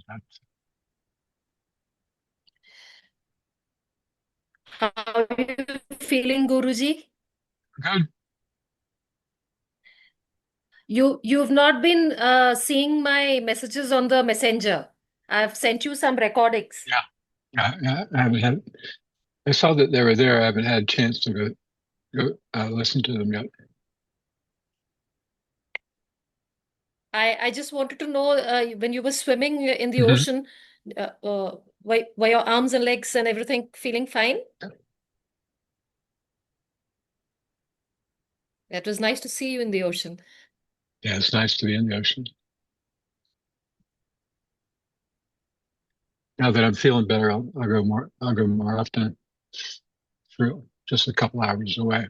That's How are you feeling, Guruji? good. You've not been seeing my messages on the messenger. I've sent you some recordings. Yeah. Yeah. I haven't had, I saw that they were there. I haven't had a chance to go listen to them yet. I just wanted to know when you were swimming in the Hmm. ocean, were your arms and legs and everything feeling fine? It was nice to see you in the ocean. Yeah, it's nice to be in the ocean. Now that I'm feeling better, I'll go more often through just a couple hours away.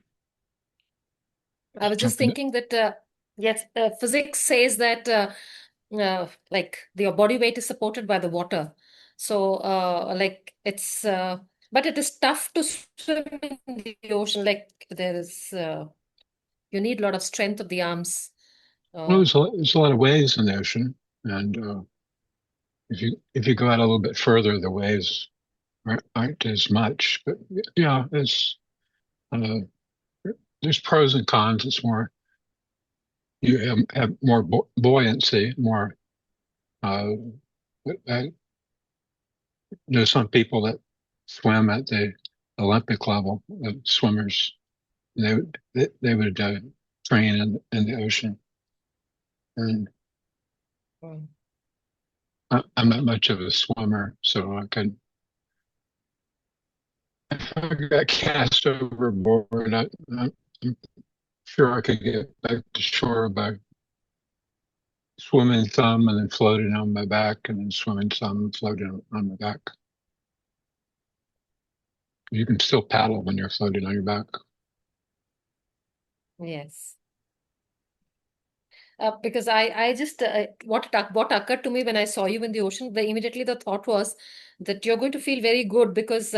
I Just was just jumping. thinking that yes, physics says that like your body weight is supported by the water. So like but it is tough to swim in the ocean. Like there is you need a lot of strength of the arms. Well, Uh, there's a lot of waves in the ocean, and if you go out a little bit further, the waves aren't as much. But yeah, it's uh, there's pros and cons. It's more you have more buoyancy, more. Uh, I know some people that swim at the Olympic level of swimmers. They would train in the ocean, and Mm. I'm not much of a swimmer, so I could. If I got cast overboard, I'm sure I could get back to shore by swimming some and then floating on my back, and then swimming some and floating on my back. You can still paddle when you're floating on your back. yes. Because I just what occurred to me when I saw you in the ocean, immediately the thought was that you're going to feel very good because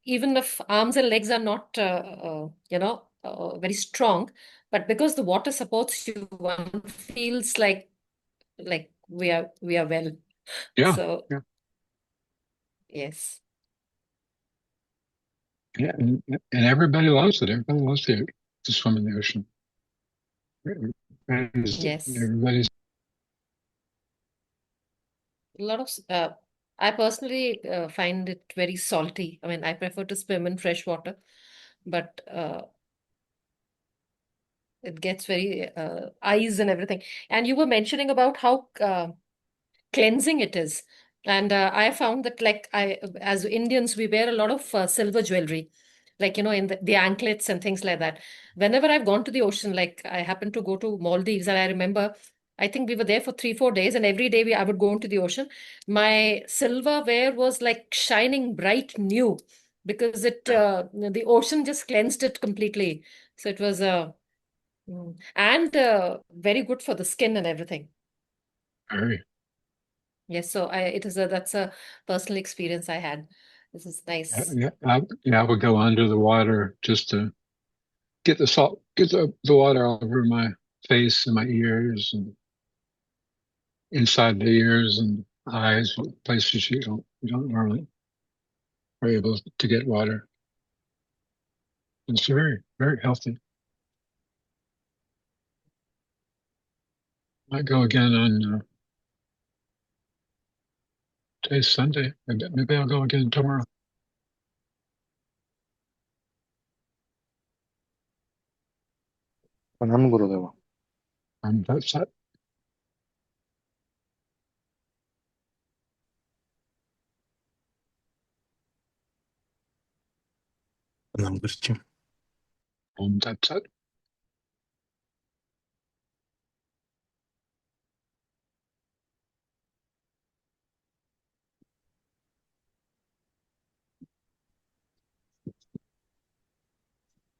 even if arms and legs are not very strong, but because the water supports you, one feels like we are well. Yeah, So yeah, yes, yeah, and everybody loves it. Everybody loves to swim in the ocean. yes. Everybody's A lot of I personally find it very salty. I mean, I prefer to swim in fresh water, but it gets very eyes and everything. And you were mentioning about how cleansing it is. And I found that like as Indians, we wear a lot of silver jewelry, like, in the anklets and things like that. Whenever I've gone to the ocean, like I happened to go to Maldives, and I remember, I think we were there for 3, 4 days, and every day I would go into the ocean. My silverware was like shining bright new because the ocean just cleansed it completely. So it was and very good for the skin and everything. very. Yes, so that's a personal experience I had. This is nice. Yeah, I would go under the water just to get the water over my face and my ears and inside the ears and eyes, places you don't normally are able to get water. It's very healthy. Might go again on today's Sunday. Maybe I'll go again tomorrow. प्रणाम गुरुदेव. That's that. प्रणाम गुरुजी. That's that.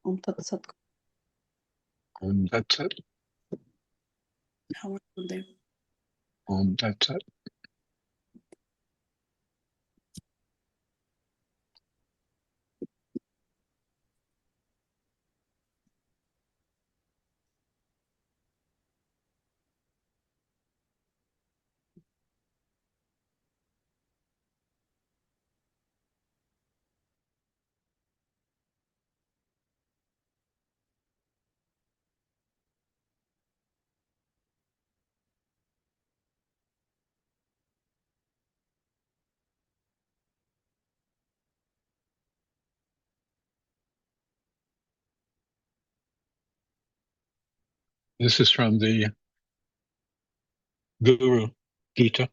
Om Tat Sat. That's it. How are you there? That's it. This is from the Guru Gita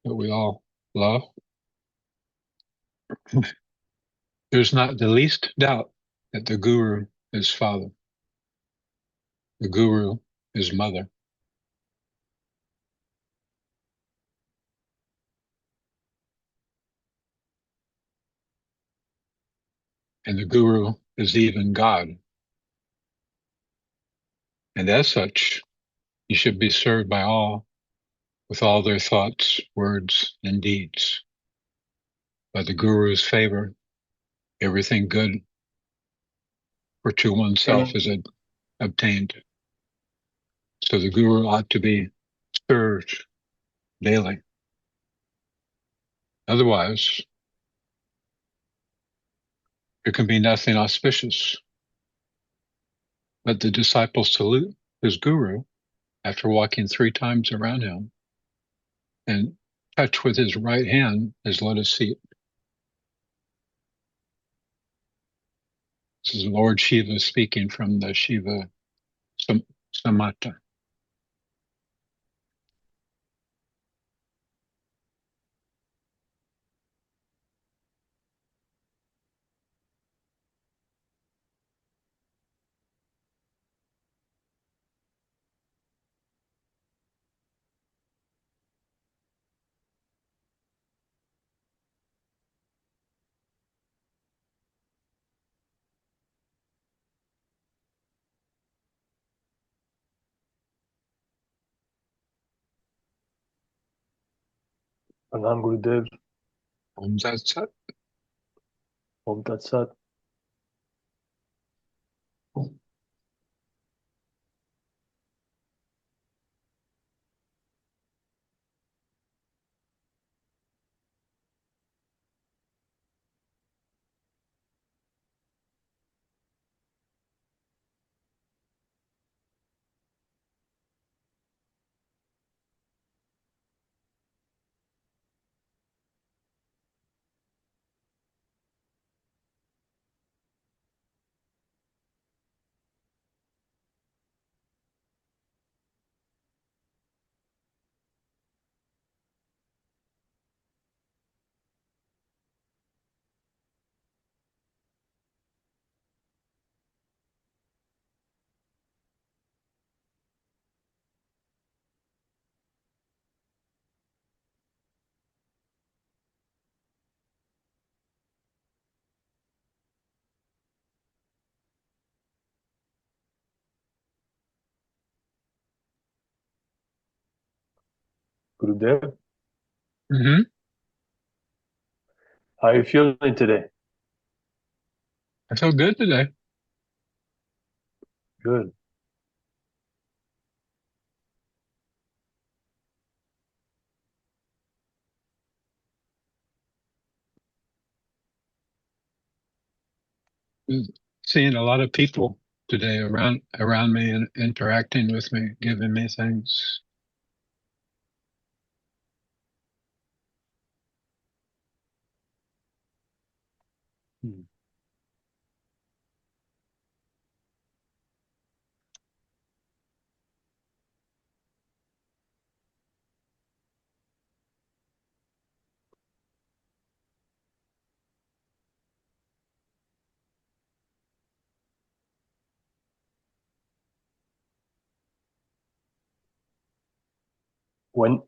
that we all love. There's not the least doubt that the Guru is father. The Guru is mother. And the Guru is even God. And as such, he should be served by all with all their thoughts, words, and deeds. By the Guru's favor, everything good for to oneself is obtained. So the Guru ought to be served daily. Otherwise, there can be nothing auspicious. Let the disciple salute his Guru after walking 3 times around him and touch with his right hand his lotus seat. This is Lord Shiva speaking from the Shiva Samata. Pranam Gurudev. Om Tat Sat. Om Tat Sat. Gurudev, Mm-hmm. how are you feeling today? I feel good today. Good. Seeing a lot of people today around me and interacting with me, giving me things. Hmm.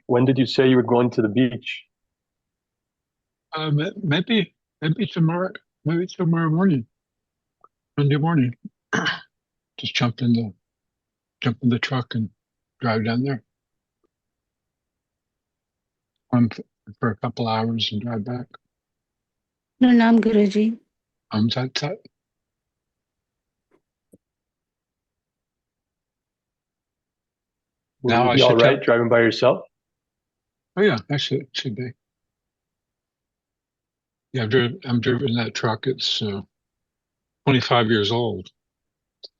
When did you say you were going to the beach? Maybe tomorrow, maybe tomorrow morning, Monday morning. Just jump in the truck and drive down there. For a couple hours and drive back. Pranam Guruji. Tat Sat. Will Now you I be all should right tell. driving by yourself? Oh yeah, I should be. Yeah, I'm driven that truck. It's 25 years old.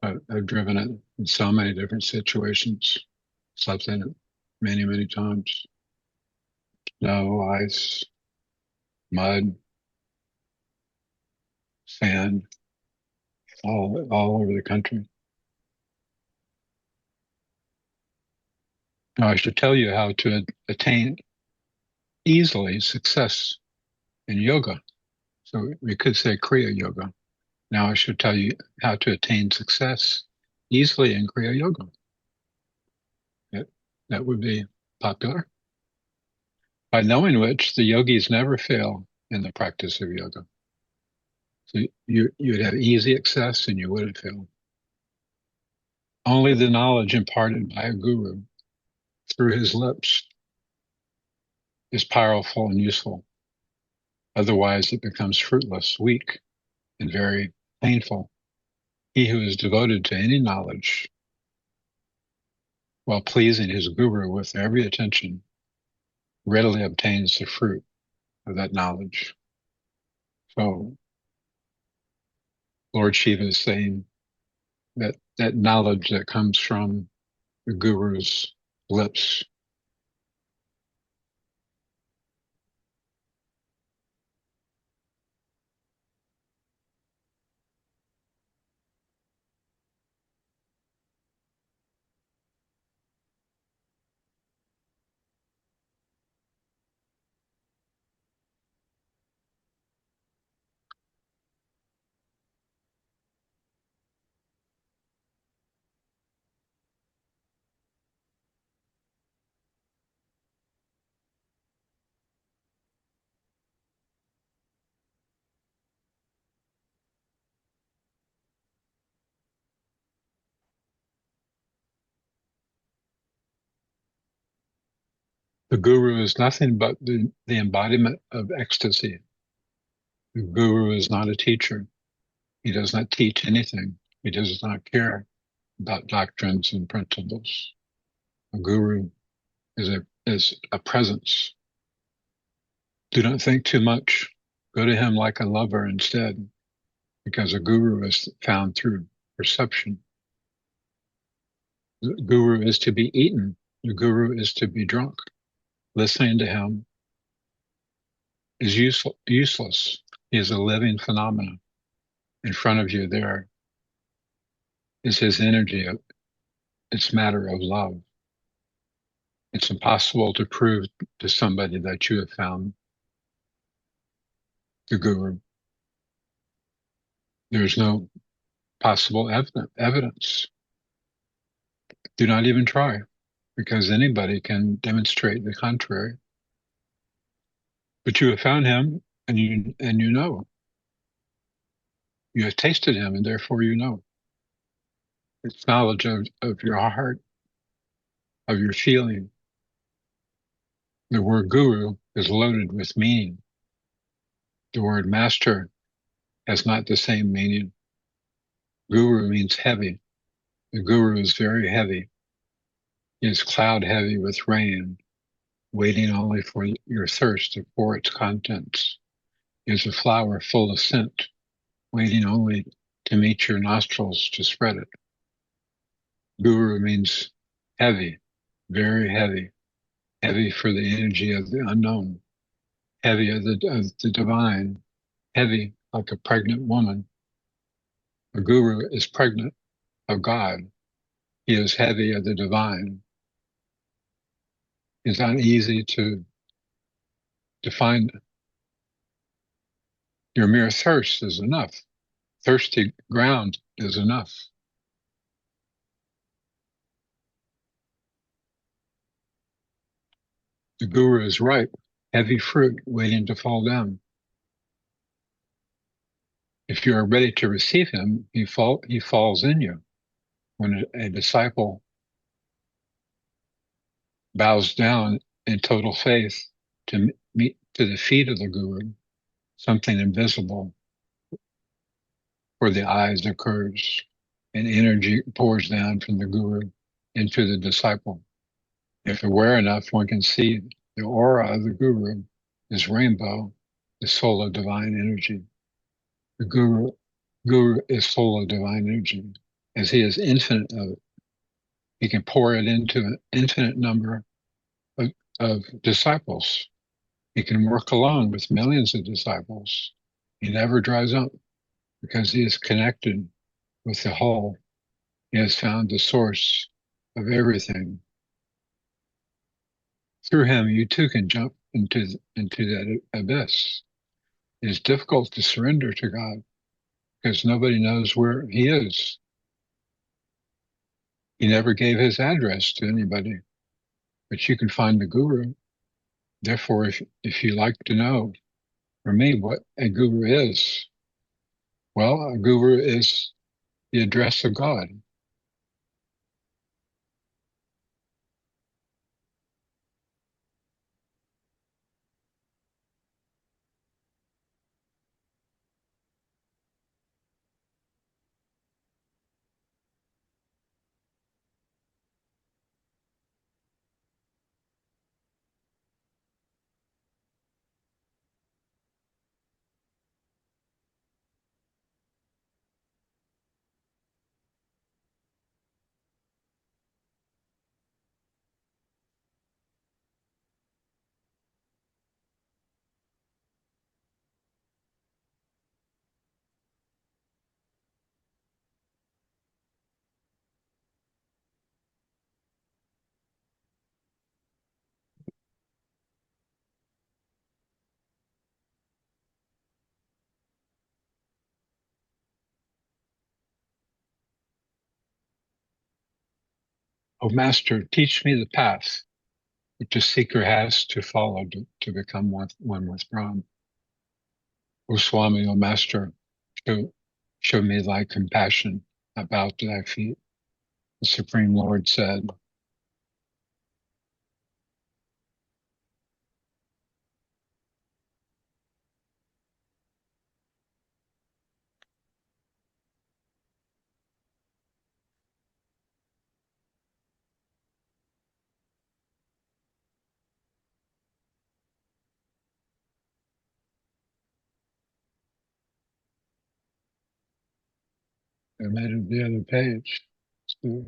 I've driven it in so many different situations. Slept in it many, many times. Snow, ice, mud, sand, all over the country. Now, I should tell you how to attain easily success in yoga. So we could say Kriya Yoga. Now I should tell you how to attain success easily in Kriya Yoga. That would be popular. By knowing which, the yogis never fail in the practice of yoga. So you'd have easy access and you wouldn't fail. Only the knowledge imparted by a guru through his lips is powerful and useful. Otherwise, it becomes fruitless, weak, and very painful. He who is devoted to any knowledge while pleasing his guru with every attention readily obtains the fruit of that knowledge. So Lord Shiva is saying that that knowledge that comes from the guru's lips. The guru is nothing but the embodiment of ecstasy. The guru is not a teacher. He does not teach anything. He does not care about doctrines and principles. A guru is a presence. Do not think too much. Go to him like a lover instead, because a guru is found through perception. The guru is to be eaten. The guru is to be drunk. Listening to him is useless. He is a living phenomenon. In front of you there is his energy. It's matter of love. It's impossible to prove to somebody that you have found the guru. There's no possible evidence. Do not even try, because anybody can demonstrate the contrary. But you have found him, and you know. You have tasted him, and therefore you know. It's knowledge of your heart, of your feeling. The word guru is loaded with meaning. The word master has not the same meaning. Guru means heavy. The guru is very heavy. He is cloud heavy with rain, waiting only for your thirst to pour its contents. He is a flower full of scent, waiting only to meet your nostrils to spread it. Guru means heavy, very heavy, heavy for the energy of the unknown, heavy of the divine, heavy like a pregnant woman. A guru is pregnant of God. He is heavy of the divine. It's uneasy to find. Your mere thirst is enough. Thirsty ground is enough. The guru is ripe, heavy fruit waiting to fall down. If you are ready to receive him, he falls in you. When a disciple bows down in total faith to meet to the feet of the guru, something invisible for the eyes occurs, and energy pours down from the guru into the disciple. If aware enough, one can see the aura of the guru, his rainbow, the soul of divine energy. The guru is full of divine energy. As he is infinite of it, he can pour it into an infinite number of disciples. He can work alone with millions of disciples. He never dries up because he is connected with the whole. He has found the source of everything. through him, you too can jump into that abyss. It's difficult to surrender to God because nobody knows where he is. He never gave his address to anybody, but you can find the guru. Therefore, if you like to know, for me, what a guru is, well, a guru is the address of God. Oh, Master, teach me the path which a seeker has to follow to become one with Brahm. O Swami, O Master, show, show me thy compassion. I bow to thy feet. The Supreme Lord said, I made it the other page. So,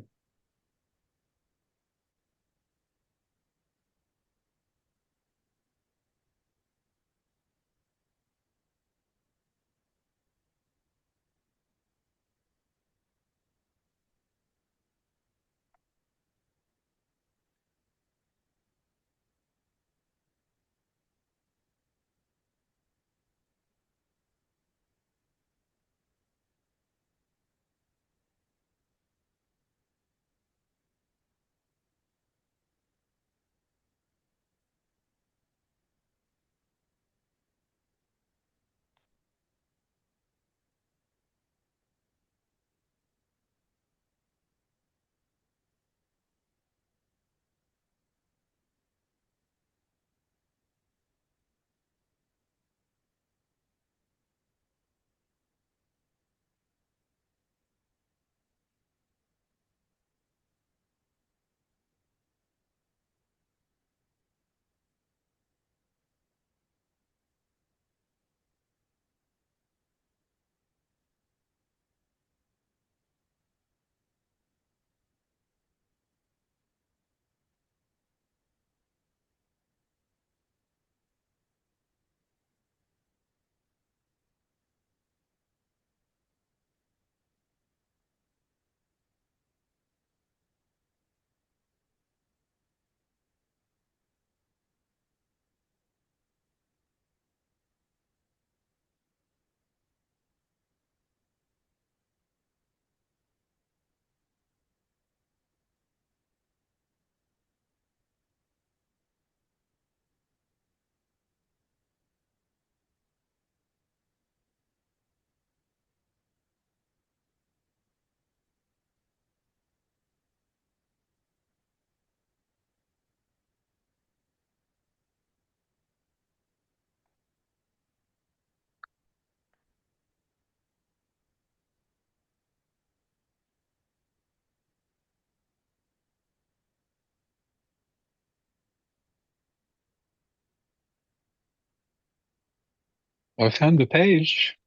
I found the page,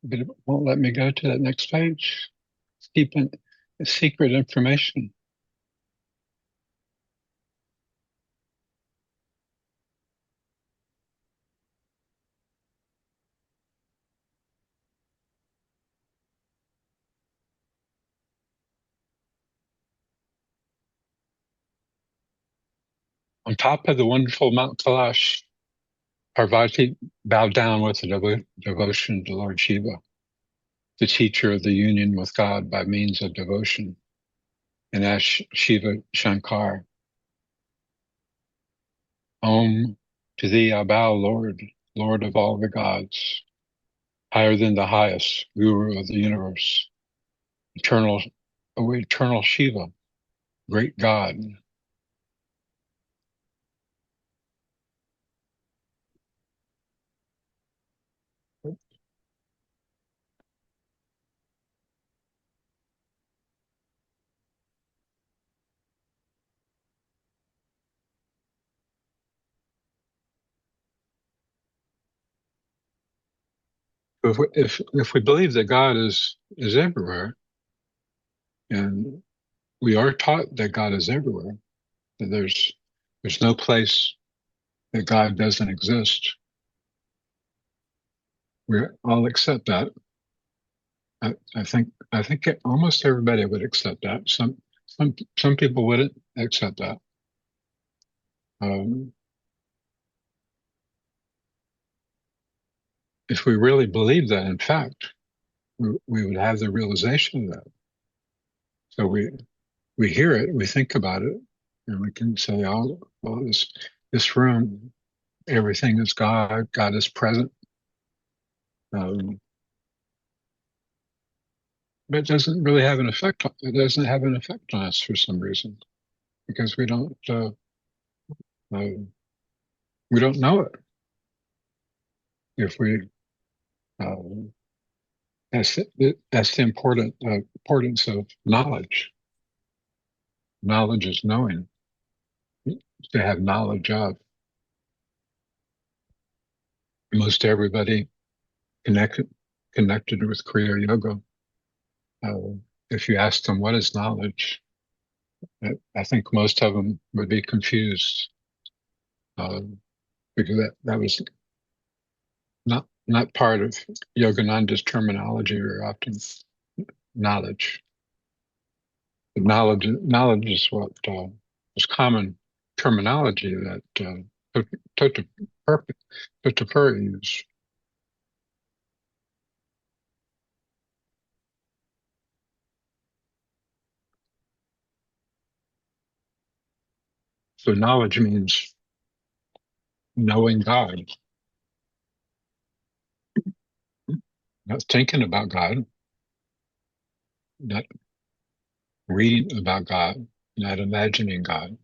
but it won't let me go to that next page. It's keeping secret information. On top of the wonderful Mount Kailash, Parvati bowed down with devotion to Lord Shiva, the teacher of the union with God by means of devotion, and asked Shiva Shankar, Om, to thee I bow, Lord, Lord of all the gods, higher than the highest, Guru of the universe, eternal, eternal Shiva, great God. If we believe that God is everywhere, and we are taught that God is everywhere, that there's no place that God doesn't exist, we all accept that. I think almost everybody would accept that. Some people wouldn't accept that. Um, if we really believe that, in fact, we would have the realization of that. So we hear it, we think about it, and we can say, "Oh, well, this room, everything is God. God is present." Um, but it doesn't really have an effect. It doesn't have an effect on us for some reason because uh, we don't know it. If we uh, that's the importance of knowledge. Knowledge is knowing. To have knowledge of. Most everybody connected with Kriya Yoga. If you ask them what is knowledge, I think most of them would be confused uh, because that was not part of Yogananda's terminology very often. Knowledge. Knowledge is what is common terminology that Totapuri used. So knowledge means knowing God, not thinking about God, not reading about God, not imagining God,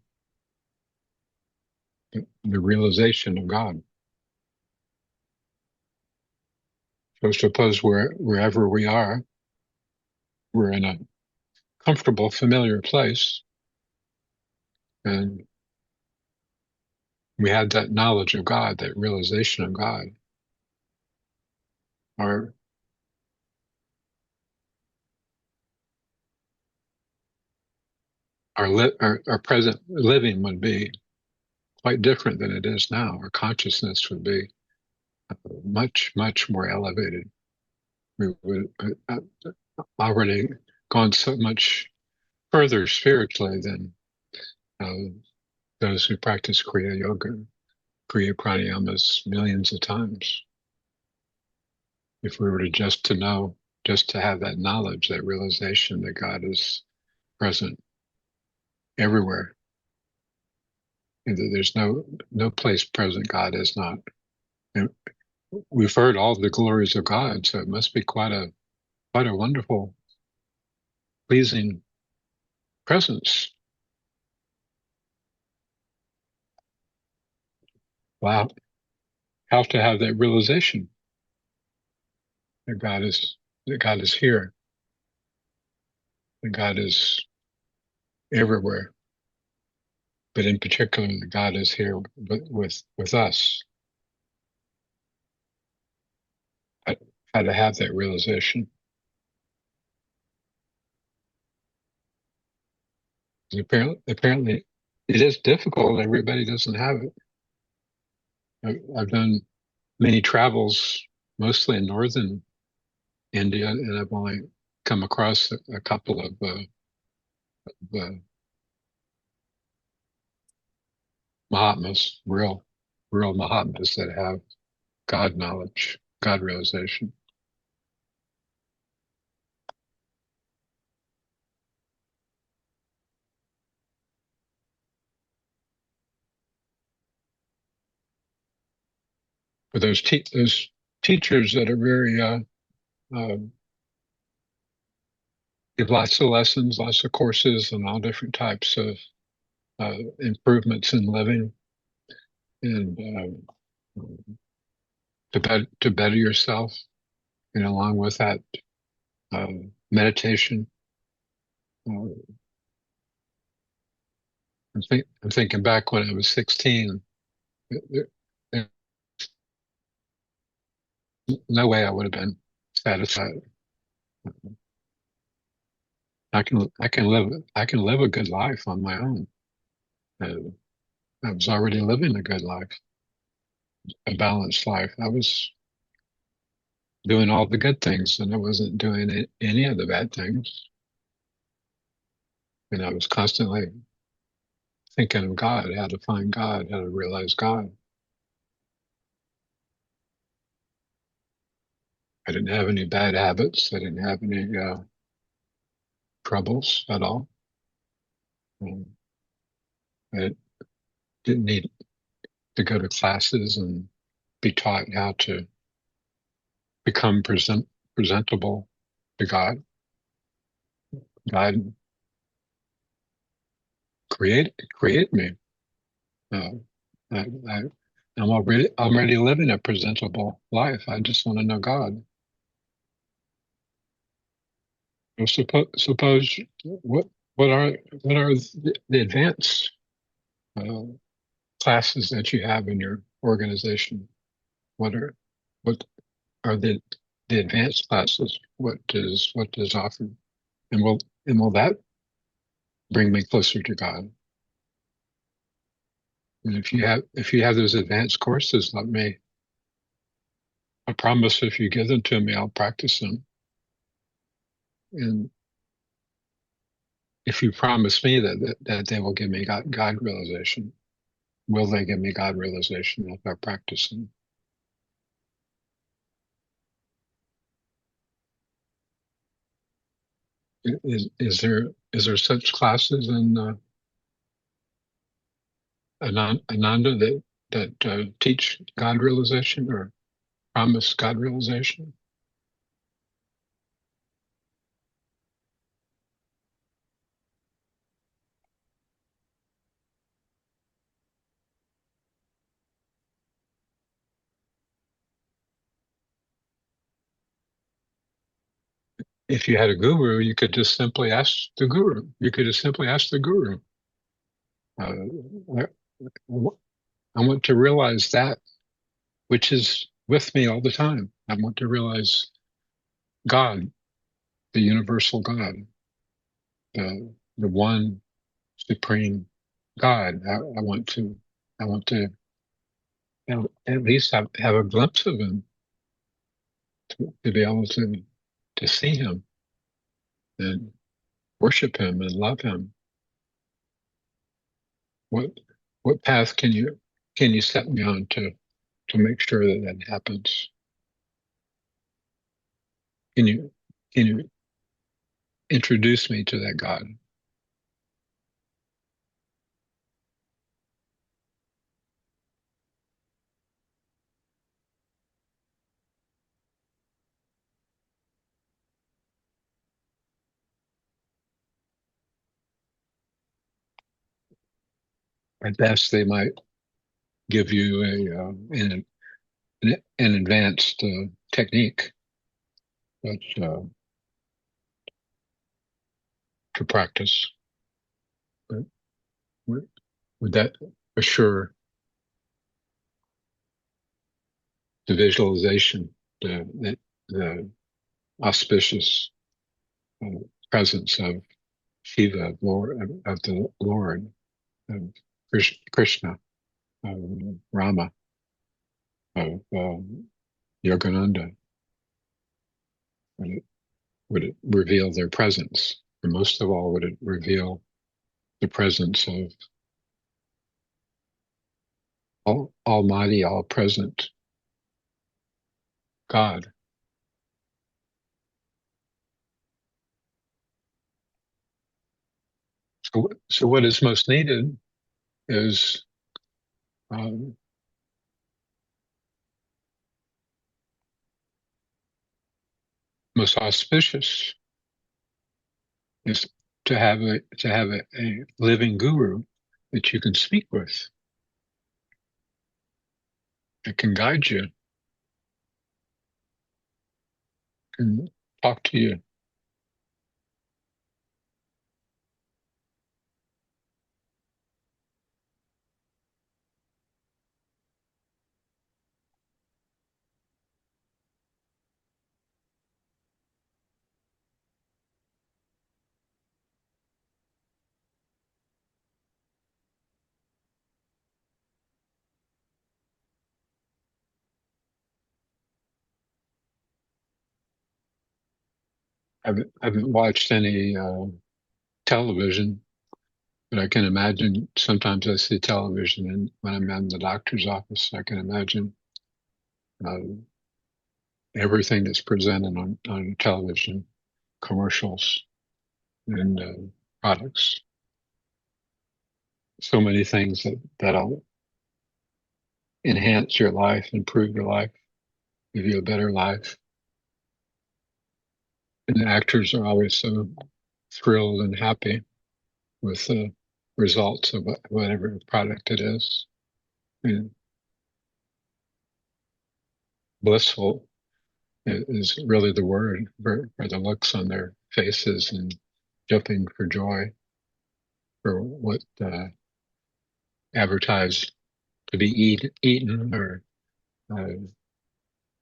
but the realization of God. So suppose wherever we are, we're in a comfortable, familiar place, and we had that knowledge of God, that realization of God. Our our present living would be quite different than it is now. Our consciousness would be much more elevated. We would already gone so much further spiritually than uh, those who practice Kriya Yoga, Kriya Pranayamas millions of times. If we were to just know, just to have that knowledge, that realization that God is present everywhere, and that there's no place present God is not. And we've heard all the glories of God, so it must be quite a wonderful, pleasing presence. Wow, how to have that realization that God is here, that God is everywhere, but in particular, that God is here with us. How how to have that realization. Apparently, it is difficult. Everybody doesn't have it. I've done many travels, mostly in northern India, and I've only come across a couple of Mahatmas, real Mahatmas that have God knowledge, God realization. But those teachers that are very uh, give lots of lessons, lots of courses, and all different types of improvements in living and to better yourself, and along with that, meditation. Uh, I'm thinking back when I was 16. There's no way I would have been satisfied. I can live a good life on my own. Uh, I was already living a good life, a balanced life. I was doing all the good things, and I wasn't doing any of the bad things. And I was constantly thinking of God, how to find God, how to realize God. I didn't have any bad habits. I didn't have any troubles at all. I didn't need to go to classes and be taught how to become presentable to God. God create me. Uh, I, I'm already living a presentable life. I just want to know God. Well, suppose what are the advanced uh, classes that you have in your organization? What are what are the advanced classes? What is offered? And will that bring me closer to God? And if you have those advanced courses, I promise if you give them to me, I'll practice them. And if you promise me that they will give me God realization, will they give me God realization if I practice them? Is there such classes in Ananda that teach God realization or promise God realization? If you had a guru, you could just simply ask the guru. You could just simply ask the guru. I, I want to realize that which is with me all the time. I want to realize God, the universal God, the one supreme God. I want to at least have a glimpse of him to be able to see him and worship him and love him. What what path can you set me on to make sure that that happens? Can you can you introduce me to that God? At best, they might give you an advanced technique, but to practice. But would, would that assure the visualization, the auspicious uh, presence of Shiva, of the Lord, of Krishna, of Rama, of Yogananda? Would it reveal their presence? And most of all, would it reveal the presence of almighty, all present God. So what is most needed is um, most auspicious is to have a living guru that you can speak with, that can guide you, can talk to you. I haven't watched any television, but I can imagine sometimes I see television, and when I'm in the doctor's office, I can imagine uh, everything that's presented on television, commercials, and products. So many things that'll enhance your life, improve your life, give you a better life. And the actors are always so thrilled and happy with the results of whatever product it is. And blissful is really the word for the looks on their faces and jumping for joy for what advertised to be eaten or uh,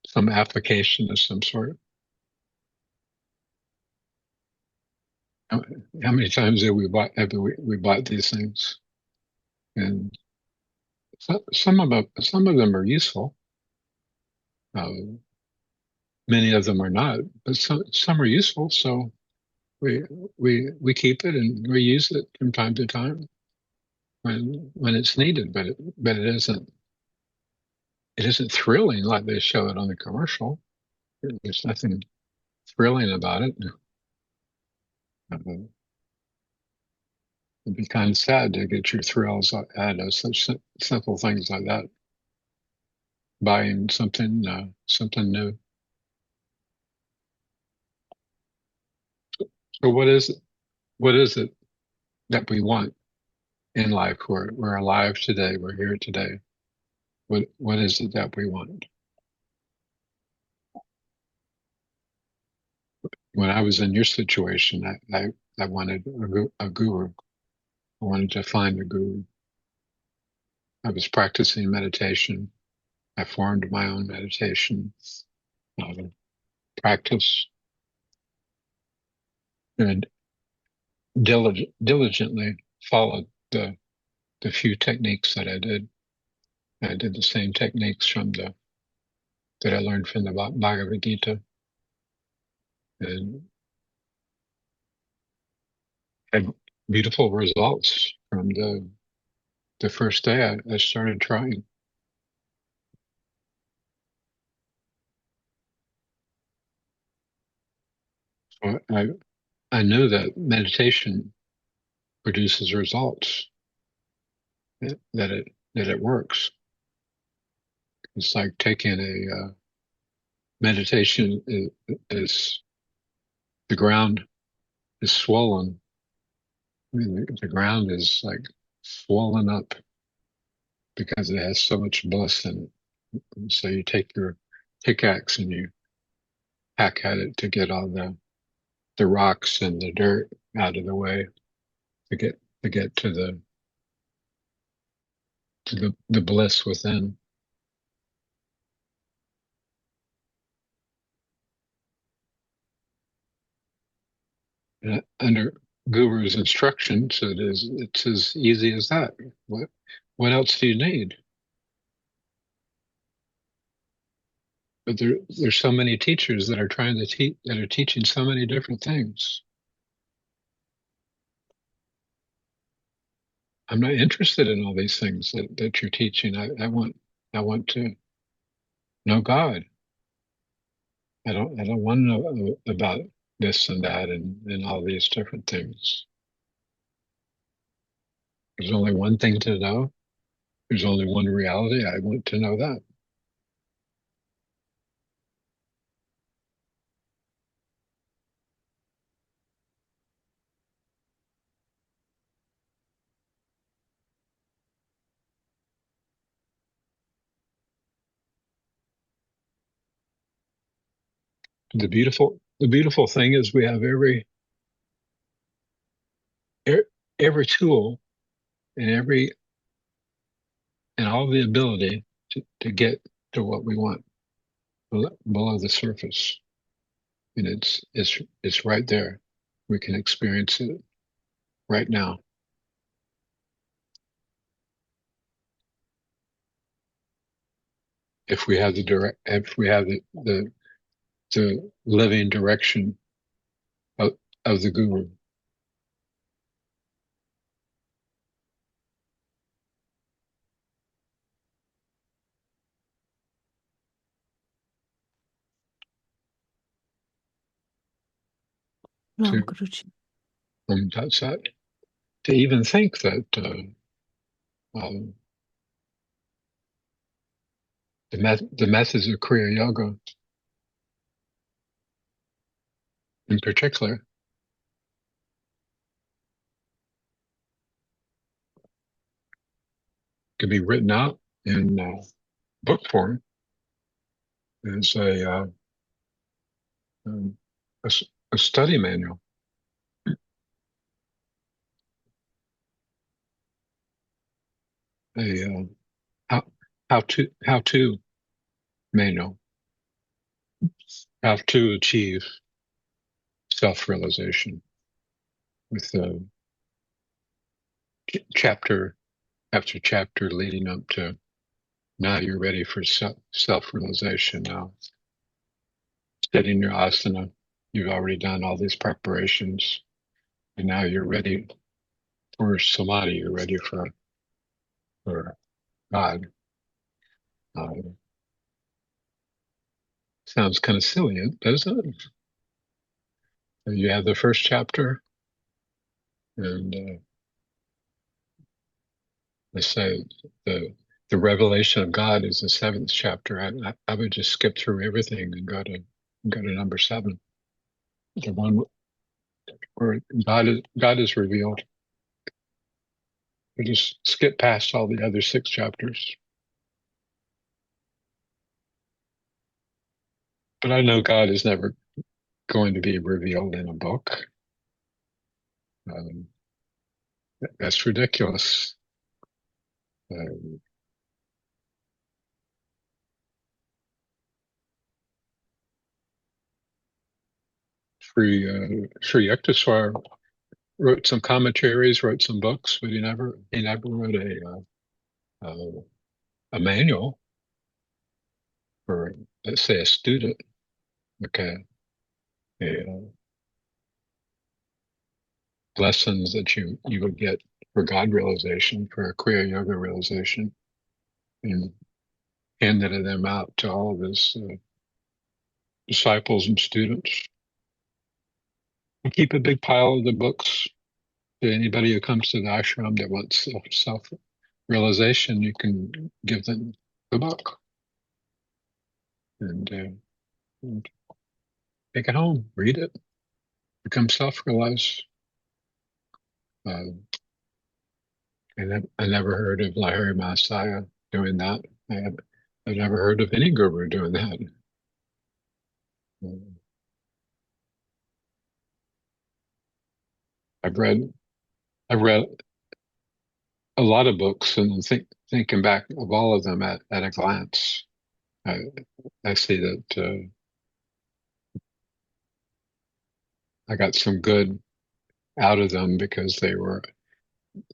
some application of some sort. How, how many times have we bought these things? And some of them are useful. Uh, Many of them are not, but some are useful. So we we keep it and we use it from time to time when it's needed. But it isn't thrilling like they show it on the commercial. There's nothing thrilling about it. It'd be kind of sad to get your thrills out of such simple things like that. Buying something new. So what is it? What is it that we want in life? We're alive today. We're here today. What is it that we want? When I was in your situation, I wanted a guru. I wanted to find a guru. I was practicing meditation. I formed my own meditation practice and diligently followed the few techniques that I did. I did the same techniques that I learned from the Bhagavad Gita, and had beautiful results from the first day I started trying. So I knew that meditation produces results, that it works. It's like taking a meditation is the ground is swollen. I mean, the ground is like swollen up because it has so much bliss in it. And so you take your pickaxe and you hack at it to get all the rocks and the dirt out of the way to get to the bliss within. Under Guru's instructions, it's as easy as that. What else do you need? But there's so many teachers that are trying to teach that are teaching so many different things. I'm not interested in all these things that you're teaching. I want to know God. I don't want to know about this and that and all these different things. There's only one thing to know. There's only one reality. I want to know that. The beautiful thing is we have e- every tool and all the ability to get to what we want below the surface. And it's right there. We can experience it right now. If we have the living direction of, of the guru. Ram To Guruji. that's that. To even think that um, the methods of Kriya Yoga, in particular, can be written out in book form as um, a, a study manual, a how to manual, how to achieve self-realization with chapter after chapter leading up to now you're ready for self-realization. Now studying your asana, you've already done all these preparations, and now you're ready for samadhi. You're ready for God. Uh, Sounds kind of silly, doesn't it? You have the first chapter, and they say the the revelation of God is the seventh chapter. I would just skip through everything and go to number 7, the one where God is revealed. We just skip past all the other 6 chapters. But I know God is never going to be revealed in a book. Um, that's ridiculous. Um, Sri Yukteswar wrote some commentaries, wrote some books, but he never wrote a manual for, let's say, a student. Okay, a, lessons that you would get for God realization, for a Kriya Yoga realization, and handed them out to all of his disciples and students. And keep a big pile of the books. To anybody who comes to the ashram that wants self realization, you can give them the book and take it home, read it, become self-realized. Uh, I never heard of Lahiri Masaya doing that. I've never heard of any guru doing that. Uh, I've read I've read a lot of books, and thinking back of all of them at a glance, I, I see that I got some good out of them because they were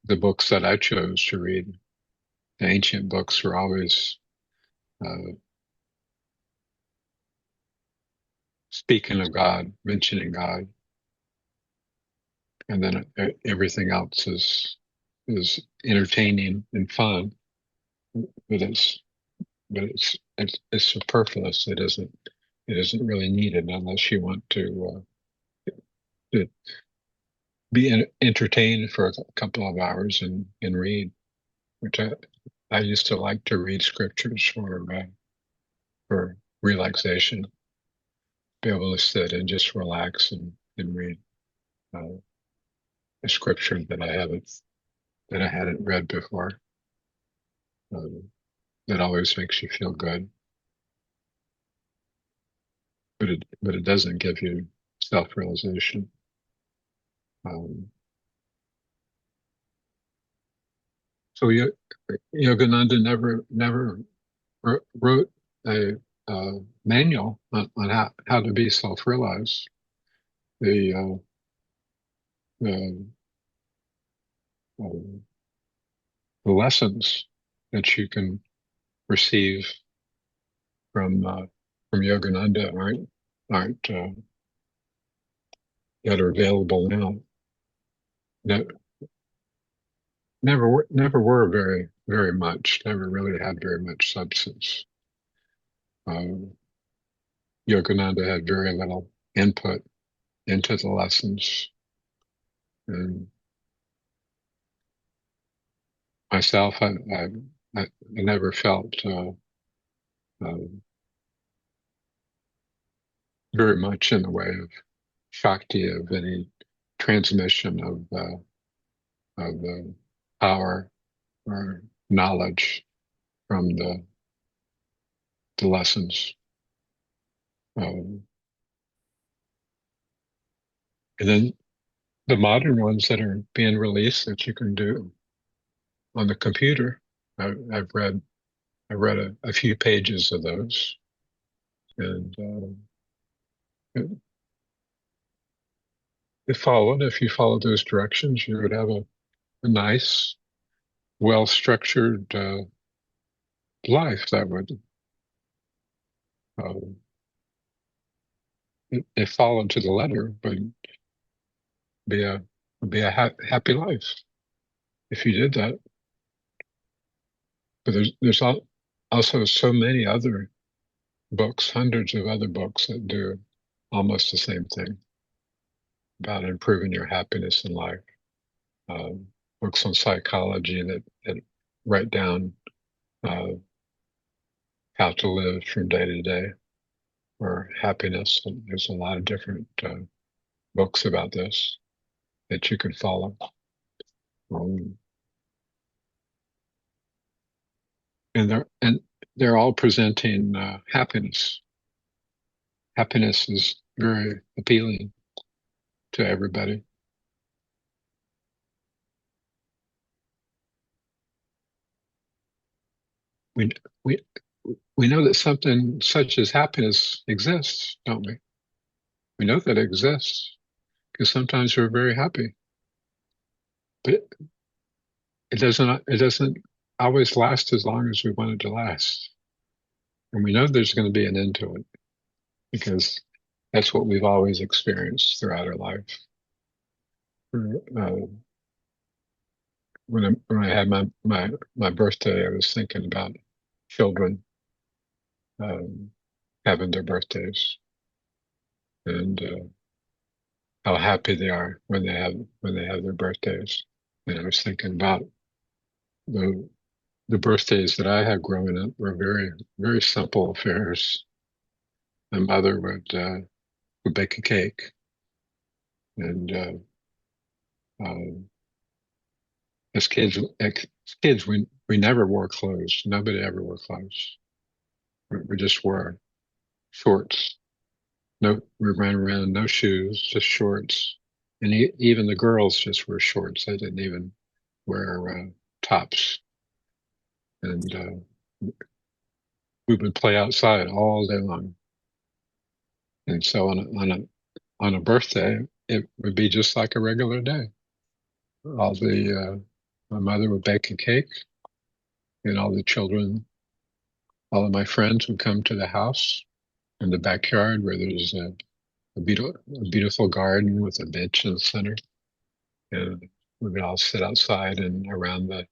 the books that I chose to read. The ancient books were always uh, speaking of God, mentioning God, and then everything else is is entertaining and fun, but it's superfluous. It isn't really needed unless you want to be entertained for a couple of hours and read, which I used to like to read scriptures for relaxation, be able to sit and just relax and read a scripture that I hadn't read before. That always makes you feel good, but it doesn't give you self-realization. So Yogananda never wrote a manual on how to be self-realized. The the the lessons that you can receive from Yogananda aren't that are available now. Ne- never were very much. Never really had very much substance. Yogananda had very little input into the lessons, and myself, I never felt very much in the way of Shakti, of any transmission of power or knowledge from the lessons. And then the modern ones that are being released that you can do on the computer, I've read a few pages of those, and if you followed those directions, you would have a nice, well-structured life that would, uh, if followed to the letter, would be a happy life if you did that. But there's also so many other books, hundreds of other books that do almost the same thing about improving your happiness in life. Books on psychology that write down uh, how to live from day to day or happiness. And there's a lot of different books about this that you can follow. And they're all presenting happiness. Happiness is very appealing to everybody. We we we know that something such as happiness exists, don't we? We know that it exists because sometimes we're very happy, but it doesn't always last as long as we want it to last. And we know there's going to be an end to it because that's what we've always experienced throughout our life. When I had my birthday, I was thinking about children having their birthdays and how happy they are when they have their birthdays. And I was thinking about the the birthdays that I had growing up were very simple affairs. My mother would bake a cake, and as kids we never wore clothes. Nobody ever wore clothes. We just wore shorts. No, we ran around no shoes, just shorts. And even the girls just wear shorts. They didn't even wear tops. And we would play outside all day long. And so on a birthday, it would be just like a regular day. My mother would bake a cake, and all the children, all of my friends would come to the house in the backyard where there's a beautiful garden with a bench in the center. And we would all sit outside and around the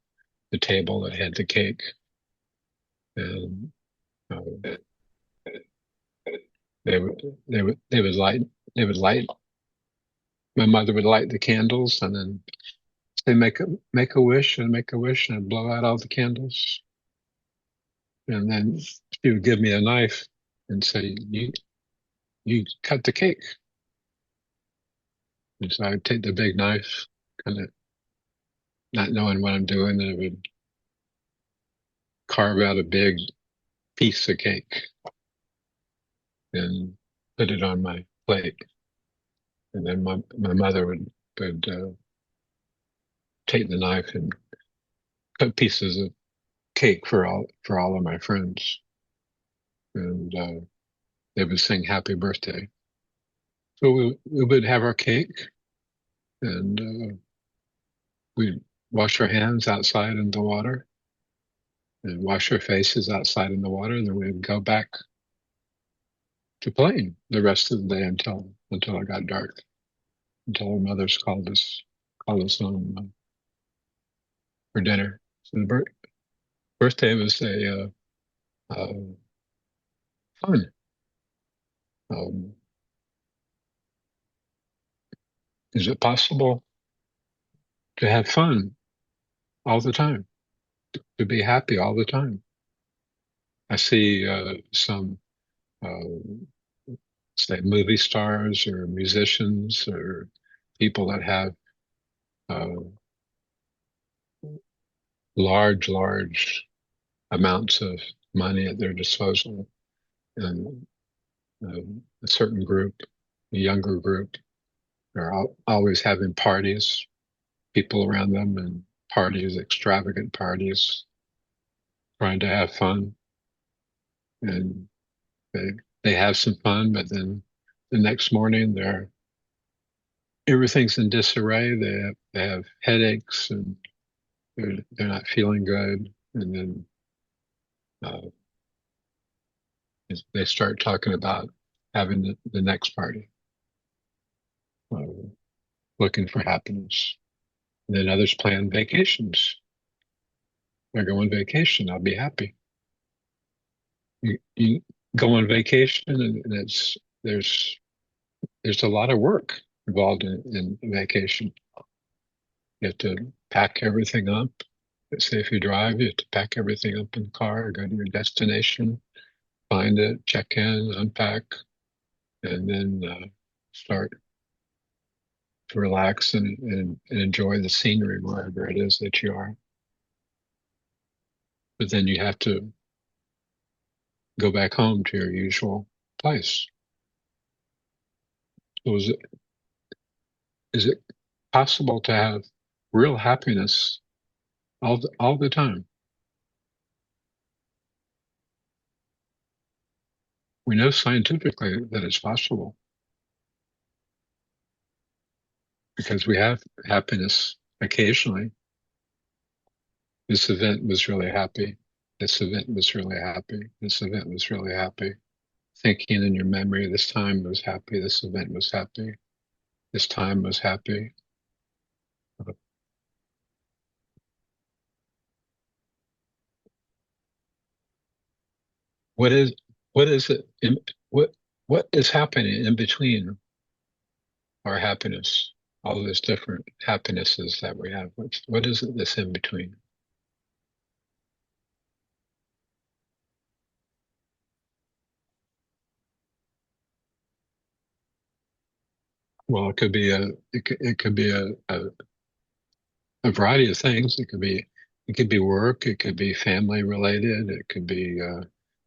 table that had the cake, and uh, they would light. My mother would light the candles, and then say make a wish and make a wish and blow out all the candles, and then she would give me a knife and say you cut the cake. And so I would take the big knife, kind of not knowing what I'm doing, and I would carve out a big piece of cake and put it on my plate. And then my mother would take the knife and cut pieces of cake for all of my friends, and they would sing happy birthday. So we would have our cake, and we'd wash our hands outside in the water and wash our faces outside in the water, and then we'd go back to playing the rest of the day until it got dark, until our mothers called us home for dinner. So the birthday was a fun. Um, is it possible to have fun all the time, to be happy all the time? I see some, say, movie stars or musicians or people that have uh, large amounts of money at their disposal, and a certain group, a younger group, are always having parties, people around them, and parties, extravagant parties, trying to have fun, and they they have some fun, but then the next morning everything's in disarray. They have headaches, and they're not feeling good, and then uh, they start talking about having the next party, uh, looking for happiness. And then others plan vacations. I go on vacation, I'll be happy. You go on vacation, and there's a lot of work involved in vacation. You have to pack everything up. Let's say if you drive, you have to pack everything up in the car, go to your destination, find it, check in, unpack, and then start to relax and enjoy the scenery wherever it is that you are. But then you have to go back home to your usual place. So is it possible to have real happiness all the time? We know scientifically that it's possible because we have happiness occasionally. This event was really happy. This event was really happy. This event was really happy. Thinking in your memory, this time was happy. This event was happy. This time was happy. What is what is it? What is happening in between our happiness? All those different happinesses that we have. What is it that's in between? Well, it could be a variety of things. It could be work. It could be family related. It could be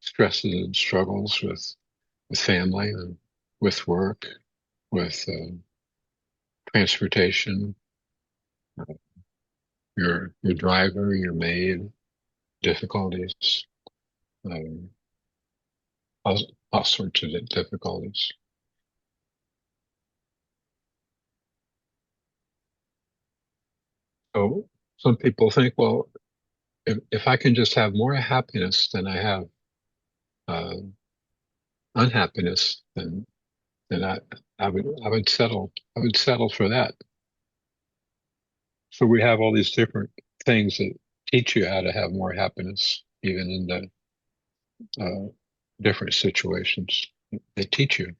stresses and struggles with family and with work, with transportation, uh, your driver, your maid, difficulties, um, all, all sorts of difficulties. So some people think, well, if I can just have more happiness than I have uh, unhappiness, then I would settle for that. So we have all these different things that teach you how to have more happiness, even in the different situations. They teach you.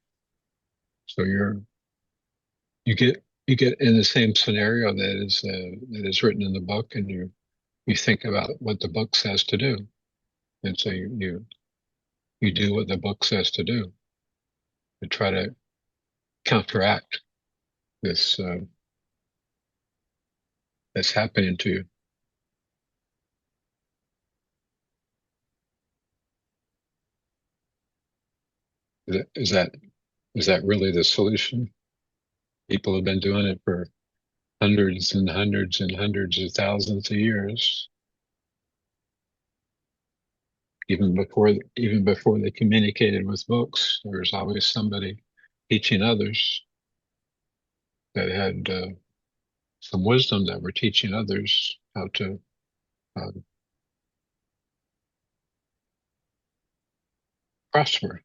So you get in the same scenario that is written in the book, and you think about what the book says to do, and so you do what the book says to do to try to counteract this that's happening to you. Is that is that really the solution? People have been doing it for hundreds and hundreds and hundreds of thousands of years. Even before they communicated with books, there was always somebody teaching others that had some wisdom, that were teaching others how to uh, prosper,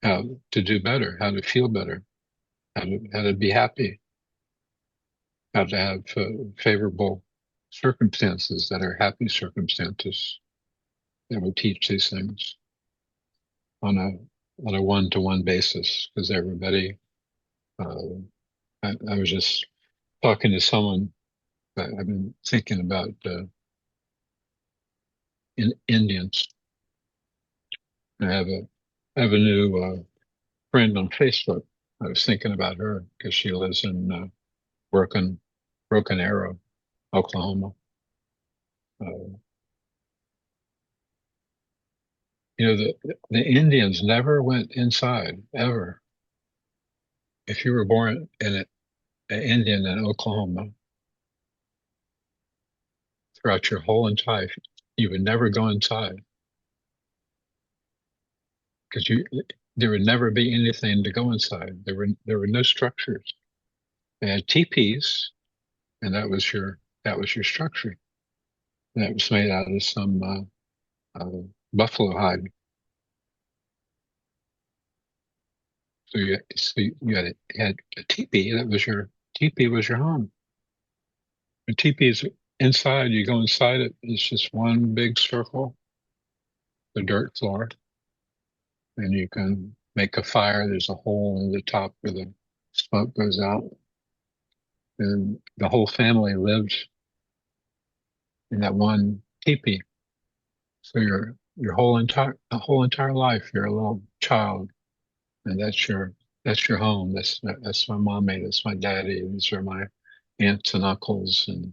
how to do better, how to feel better, how to be happy, how to have favorable circumstances that are happy circumstances. They would teach these things on a one-to-one basis, because everybody. I was just talking to someone. I've been thinking about Indians. I have a new friend on Facebook. I was thinking about her because she lives in Broken Arrow, Oklahoma. Uh, the Indians never went inside, ever. If you were born an Indian in Oklahoma, throughout your whole entire, you would never go inside, because there would never be anything to go inside. There were no structures. They had teepees, and that was your structure. And that was made out of some buffalo hide. You had a teepee. Teepee was your home. The teepee is inside. You go inside it. It's just one big circle, the dirt floor, and you can make a fire. There's a hole in the top where the smoke goes out, and the whole family lives in that one teepee. So your whole entire life, you're a little child, and that's your home. That's my mommy. That's my daddy. These are my aunts and uncles and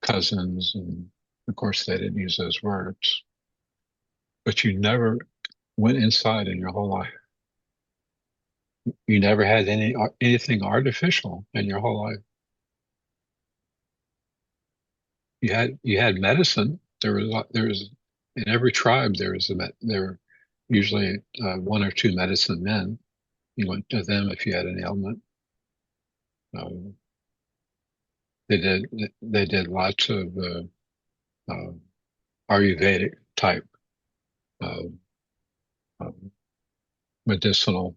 cousins, and of course they didn't use those words. But you never went inside in your whole life. You never had anything artificial in your whole life. You had medicine. There was in every tribe there were usually one or two medicine men. You went to them if you had an ailment. Um, they did lots of uh, Ayurvedic type uh, uh, medicinal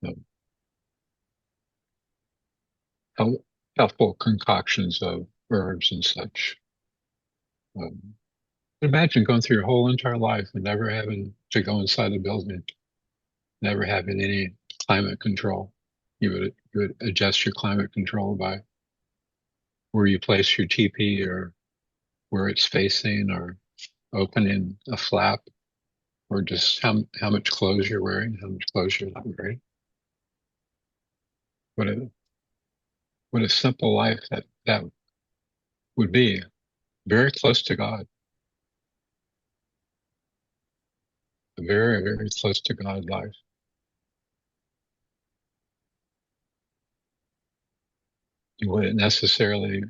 uh, healthful concoctions of herbs and such. Um, Imagine going through your whole entire life and never having to go inside a building, never having any climate control. You would adjust your climate control by where you place your teepee, or where it's facing, or opening a flap, or just how much clothes you're wearing, how much clothes you're not wearing. What a what a simple life that would be. Very close to God. A very, very close to God life. You wouldn't necessarily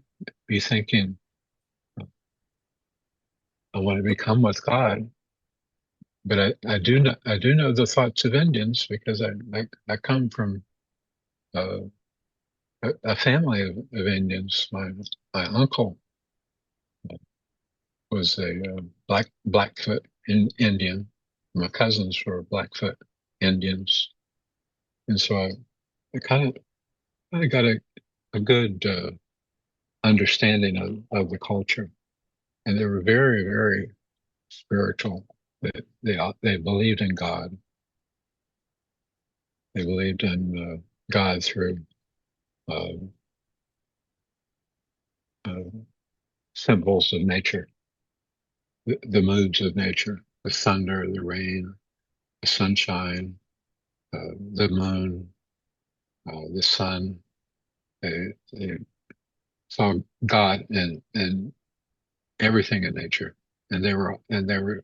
be thinking, I want to become with God. But I do know the thoughts of Indians, because I come from uh, a family of Indians. My uncle was a Blackfoot Indian. My cousins were Blackfoot Indians, and so I kind of got a good understanding of the culture, and they were very, very spiritual. They believed in God. They believed in God through uh, uh, symbols of nature, the moods of nature, the thunder, the rain, the sunshine, the moon, the sun. They saw God in everything in nature, and they were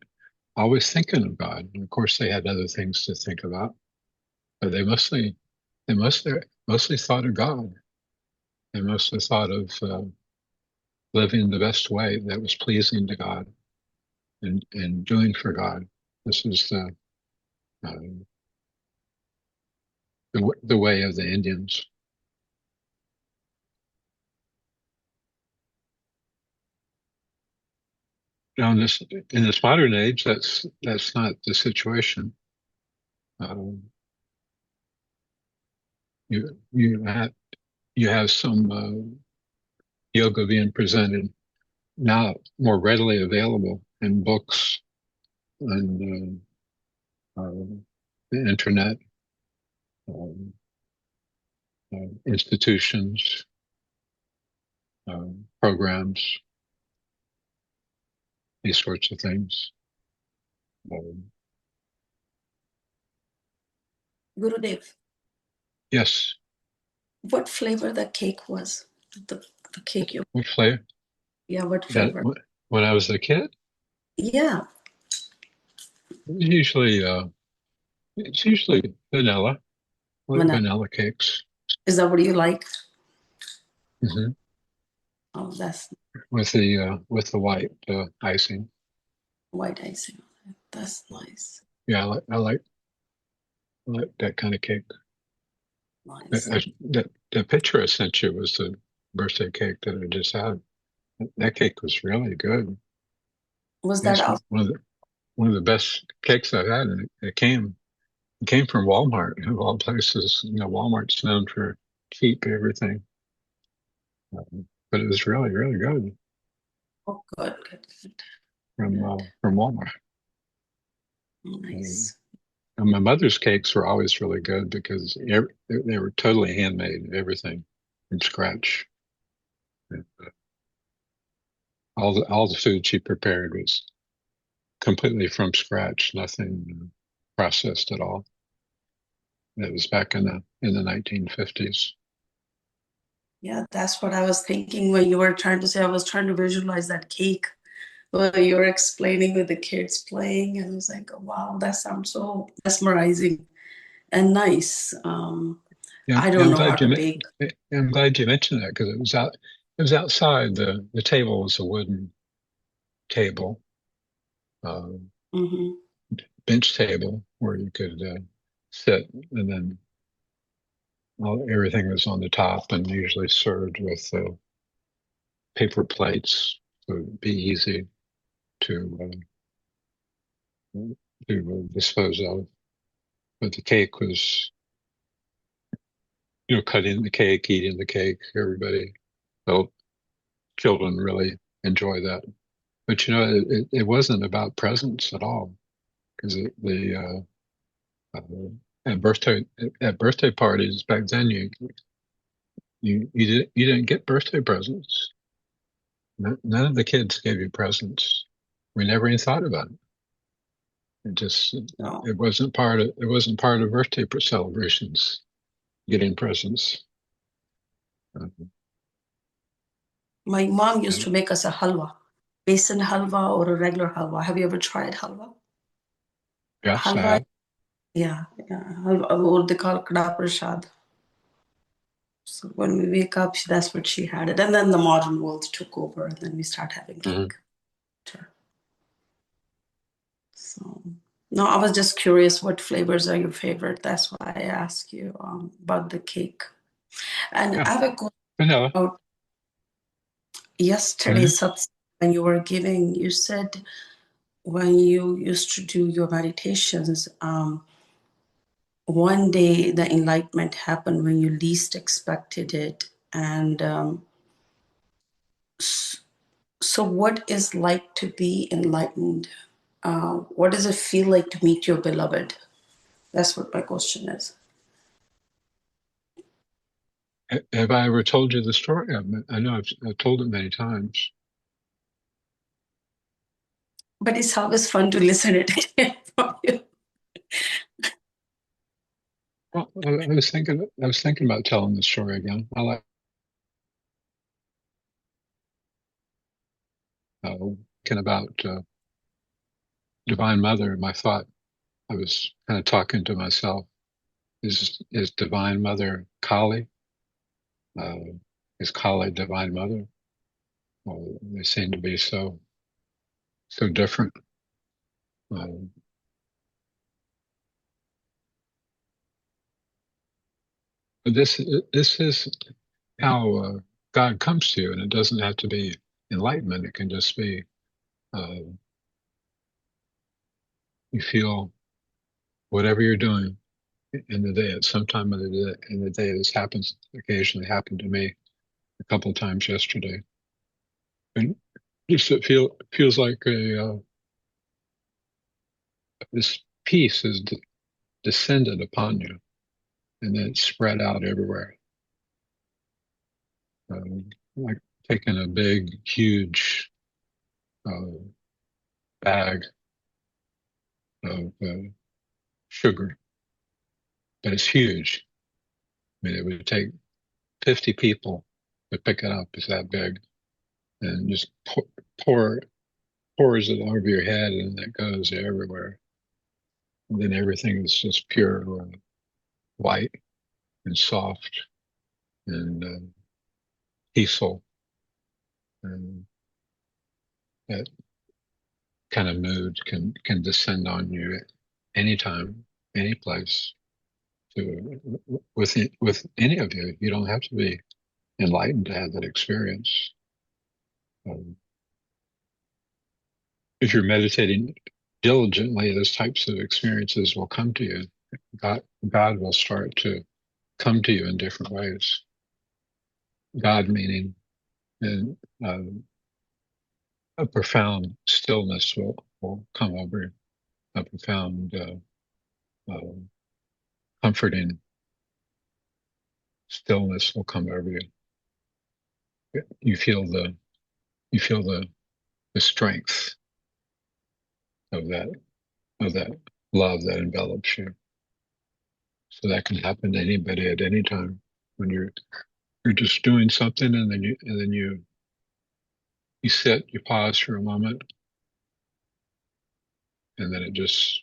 always thinking of God. And of course, they had other things to think about, but they mostly thought of God. They mostly thought of living the best way that was pleasing to God and doing for God. This is uh, the way of the Indians. Now, in this modern age, that's not the situation. Um, you have some yoga being presented now more readily available in books and the internet, um, institutions, programs, these sorts of things. Gurudev, Yes. what flavor the cake was? The cake you, What flavor? yeah, what That flavor? when I was a kid, Yeah, usually it's usually vanilla, like vanilla. vanilla cakes. Is that what you like? Hmm. Oh, that's With the white icing. white icing. That's nice. Yeah, I like that kind of cake. Nice. The picture I sent you was the birthday cake that I just had. That cake was really good. Was that It's out? one of the best cakes I've had, and it came from Walmart of all places. You know, Walmart's known for cheap everything, but it was really really good Oh, good, good, good. from Walmart. Um, Nice. and my mother's cakes were always really good because they were totally handmade, everything from scratch. And, all the food she prepared was completely from scratch, nothing processed at all. It was back in the 1950s. Yeah, that's what I was thinking when you were trying to say. I was trying to visualize that cake. Well, you were explaining with the kids playing, and I was like, oh, wow, that sounds so mesmerizing and nice. Yeah, I yeah, don't know how to bake. I'm glad you mentioned that because it was outside. The table was a wooden table, uh, Hmm. bench table where you could sit, and then everything was on the top and usually served with paper plates, so it'd be easy to dispose of. But the cake was, cutting the cake, eating the cake. Everybody, so children really enjoy that. But it wasn't about presents at all because uh, at birthday parties back then you didn't get birthday presents. None of the kids gave you presents. We never even thought about it. It just No, it wasn't part of birthday celebrations getting presents. Uh, my mom used and to make us a halwa, besan halwa or a regular halwa. Have you ever tried halwa? yes, I Halwa, have. yeah, yeah. Halwa, or they call kada prasad. So when we wake up, that's what she had it. And then the modern world took over, and then we start having Hmm. cake. So, no, I was just curious what flavors are your favorite. That's why I asked you about the cake. And Yeah, I have a question vanilla. about Hmm. yesterday's satsang when you were giving. You said when you used to do your meditations, one day the enlightenment happened when you least expected it, And so what is like to be enlightened? What does it feel like to meet your beloved? That's what my question is. Have I ever told you the story? I know I've told it many times. But it's always fun to listen it again from you. Well, I was thinking about telling the story again. I like thinking about Divine Mother. My thought, I was kind of talking to myself. Is Divine Mother Kali? Uh, is Kali Divine Mother? Well, they seem to be so different. Um, but this is how God comes to you, and it doesn't have to be enlightenment. It can just be uh, you feel whatever you're doing in the day. At some time of the day, in the day, this happens. Occasionally, happened to me a couple of times yesterday, and just it feels like a this peace has descended upon you, and then it's spread out everywhere. Like taking a big, huge uh, bag of sugar, but it's huge. I mean, it would take 50 people to pick it up. It's that big, and just pour pours it over your head, and it goes everywhere. And then everything is just pure white and soft and peaceful, and that kind of mood can descend on you at any time, any place. To with any of you, you don't have to be enlightened to have that experience. Um, if you're meditating diligently, those types of experiences will come to you. God will start to come to you in different ways. God meaning and a profound stillness will come over you, a profound uh, comforting stillness will come over you. You feel the strength of that love that envelops you. So that can happen to anybody at any time when you're just doing something, and then you sit, you pause for a moment, and then it just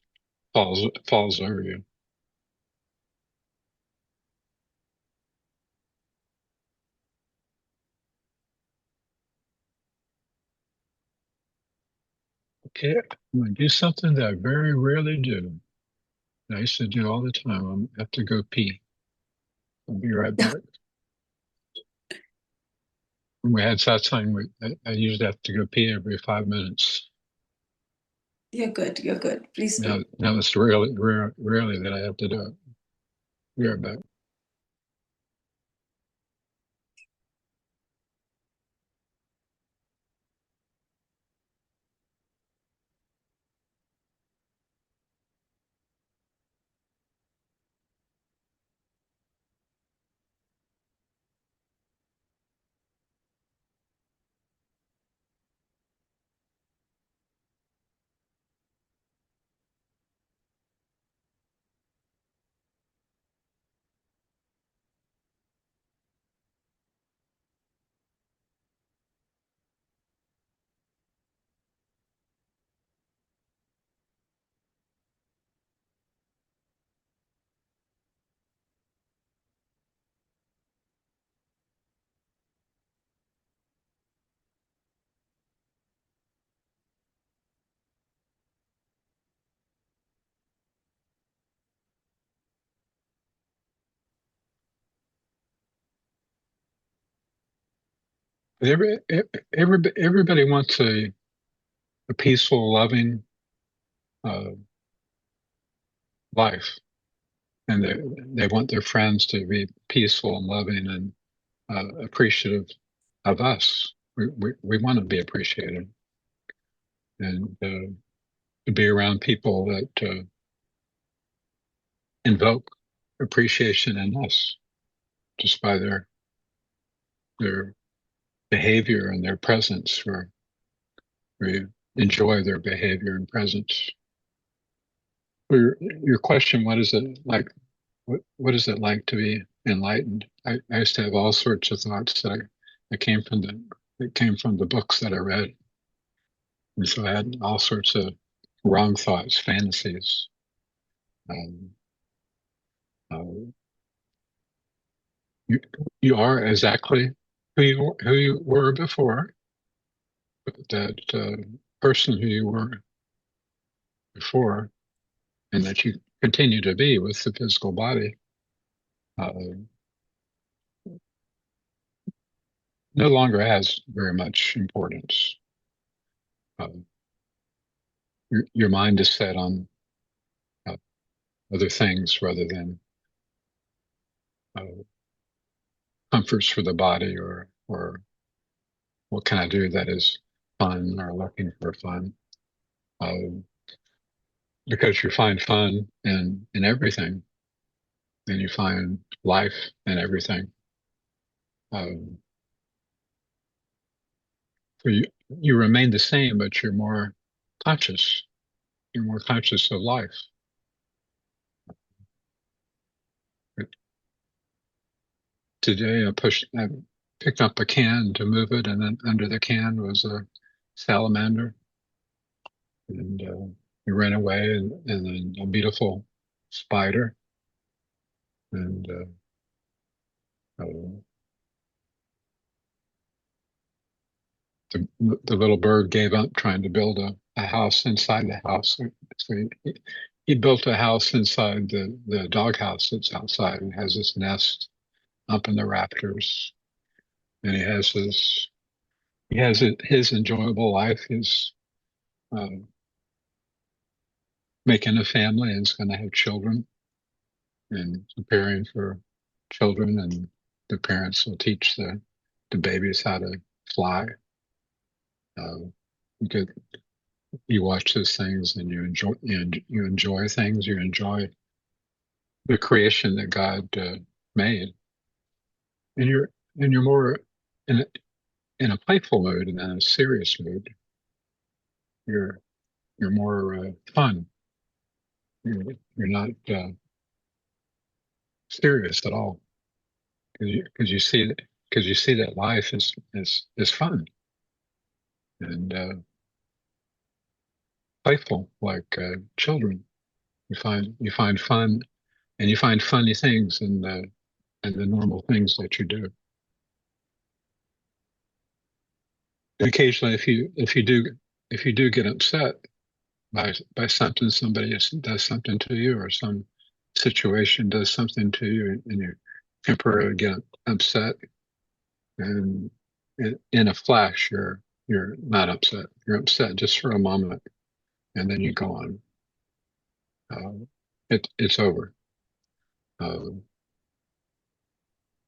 falls over you. Okay, I'm going to do something that I very rarely do. I used to do all the time. I have to go pee. I'll be right back. When we had satsang, I usually have to go pee every 5 minutes. You're good. You're good. Please do. Now it's rarely that I have to do it. Be right back. Everybody wants a peaceful, loving uh, life, and they want their friends to be peaceful and loving and appreciative of us. We want to be appreciated, and to be around people that invoke appreciation in us just by their behavior and their presence, or we enjoy their behavior and presence. Your question, what is it like? What is it like to be enlightened? I used to have all sorts of thoughts that came from the books that I read, and so I had all sorts of wrong thoughts, fantasies. Um, uh, you you are exactly who you were before, but that person who you were before, and that you continue to be with the physical body, uh, no longer has very much importance. Uh, your mind is set on uh, other things rather than uh, comforts for the body, or what can I do that is fun, or looking for fun. Uh, because you find fun in everything, and you find life in everything. Um, so you remain the same, but you're more conscious. You're more conscious of life. Today I picked up a can to move it, and then under the can was a salamander, and he ran away, and then a beautiful spider, and uh, the little bird gave up trying to build a house inside the house. So he built a house inside the doghouse that's outside, and has this nest up in the rafters, and he has his enjoyable life. He's um, making a family, and is going to have children, and preparing for children, and the parents will teach the babies how to fly. You get you watch those things, and you enjoy things. You enjoy the creation that God made, and you're more in in a playful mood than a serious mood. You're you're more fun. You're not serious at all, because you see that life is fun and playful, like children. You find fun, and you find funny things in the normal things that you do. Occasionally, if you do get upset by something, somebody does something to you, or some situation does something to you, and you temporarily get upset, and in a flash you're not upset. You're upset just for a moment, and then you go on. It's over. Uh,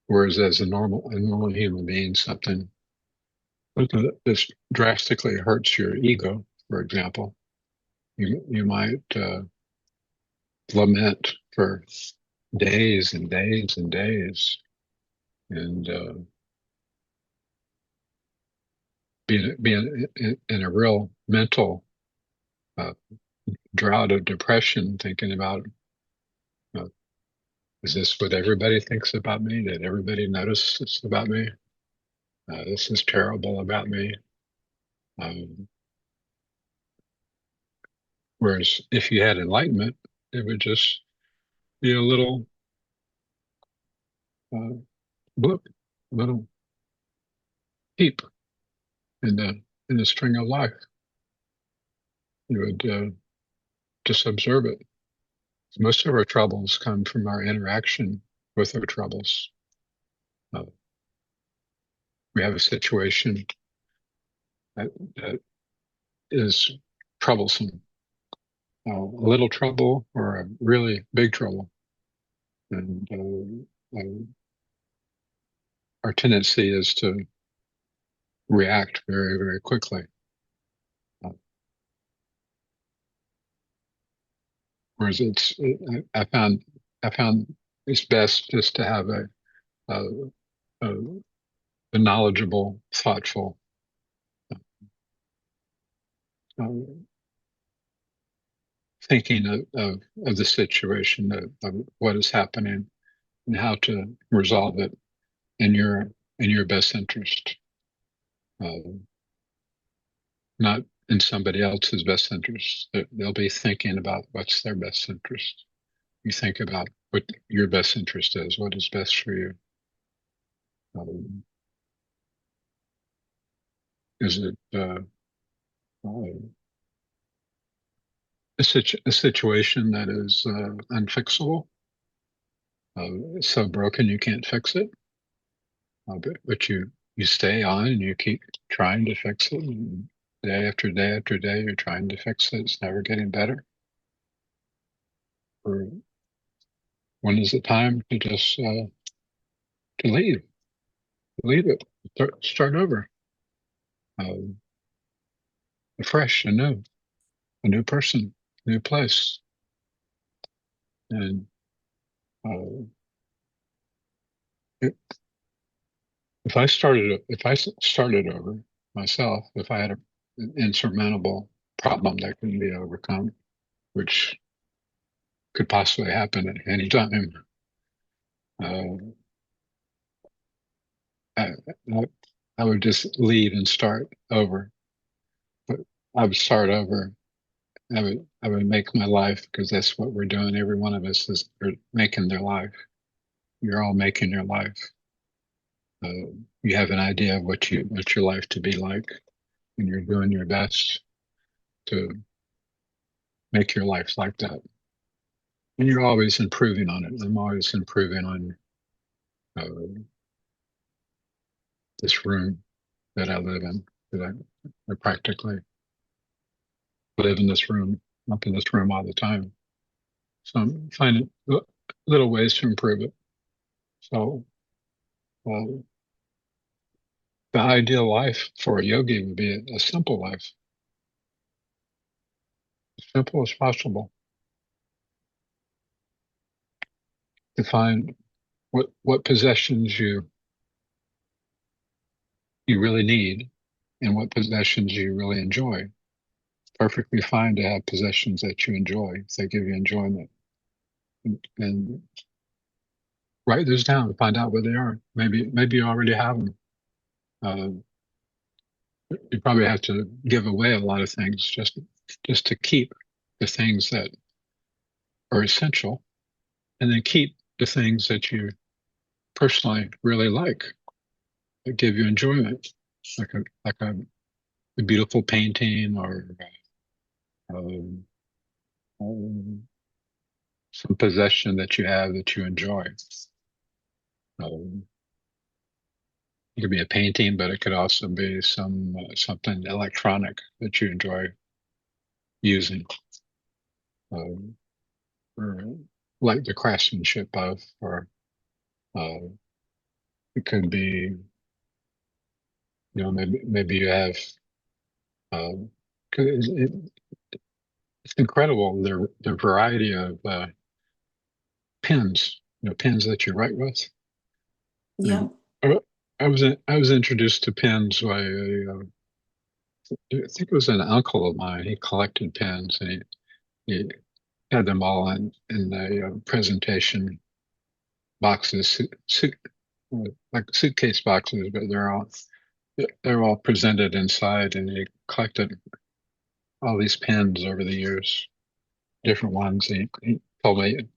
Whereas as a normal human being, something this drastically hurts your ego, for example, you might lament for days and days and days, and be in a real mental uh, drought of depression, thinking about, uh, is this what everybody thinks about me? Did everybody notice this about me? This is terrible about me. Um, Whereas if you had enlightenment, it would just be a little uh, blip, little peep in the string of life. You would just observe it. Most of our troubles come from our interaction with our troubles. Uh, we have a situation that is troublesome, a little trouble or a really big trouble, and our tendency is to react very, very quickly. Whereas I found it's best just to have a, a, a knowledgeable, thoughtful, uh, thinking of the situation, of what is happening, and how to resolve it in your best interest, not in somebody else's best interest. They'll be thinking about what's their best interest. You think about what your best interest is, what is best for you. Is it a situation that is unfixable, so broken you can't fix it, but you stay on and you keep trying to fix it, and day after day after day you're trying to fix it. It's never getting better. Or when is it time to just to leave it, start over, um, fresh, a new person, new place. And uh, it, if I started over myself, if I had an insurmountable problem that couldn't be overcome, which could possibly happen at any time, uh, I, I, I would just leave and start over. But I would start over. I would make my life, because that's what we're doing. Every one of us is making their life. You're all making your life. You have an idea of what your life to be like, and you're doing your best to make your life like that. And you're always improving on it. I'm always improving on this room that I live in. That I practically live in this room, up in this room all the time. So I'm finding little ways to improve it. So uh, the ideal life for a yogi would be a simple life, as simple as possible. To find what possessions you really need and what possessions you really enjoy. Perfectly fine to have possessions that you enjoy if they give you enjoyment. And write those down and find out what they are. Maybe you already have them. Uh, you probably have to give away a lot of things just to keep the things that are essential, and then keep the things that you personally really like, that give you enjoyment, like a beautiful painting, or um, um, some possession that you have that you enjoy. Um, it could be a painting, but it could also be something electronic that you enjoy using, um, or like the craftsmanship of, or uh, it could be, maybe you have. 'Cause it's incredible the variety of pens, pens that you write with. Yeah. And I was introduced to pens by I think it was an uncle of mine. He collected pens, and he had them all in the presentation boxes, like suitcase boxes, but they're all presented inside, and he collected all these pens over the years, different ones. He told me,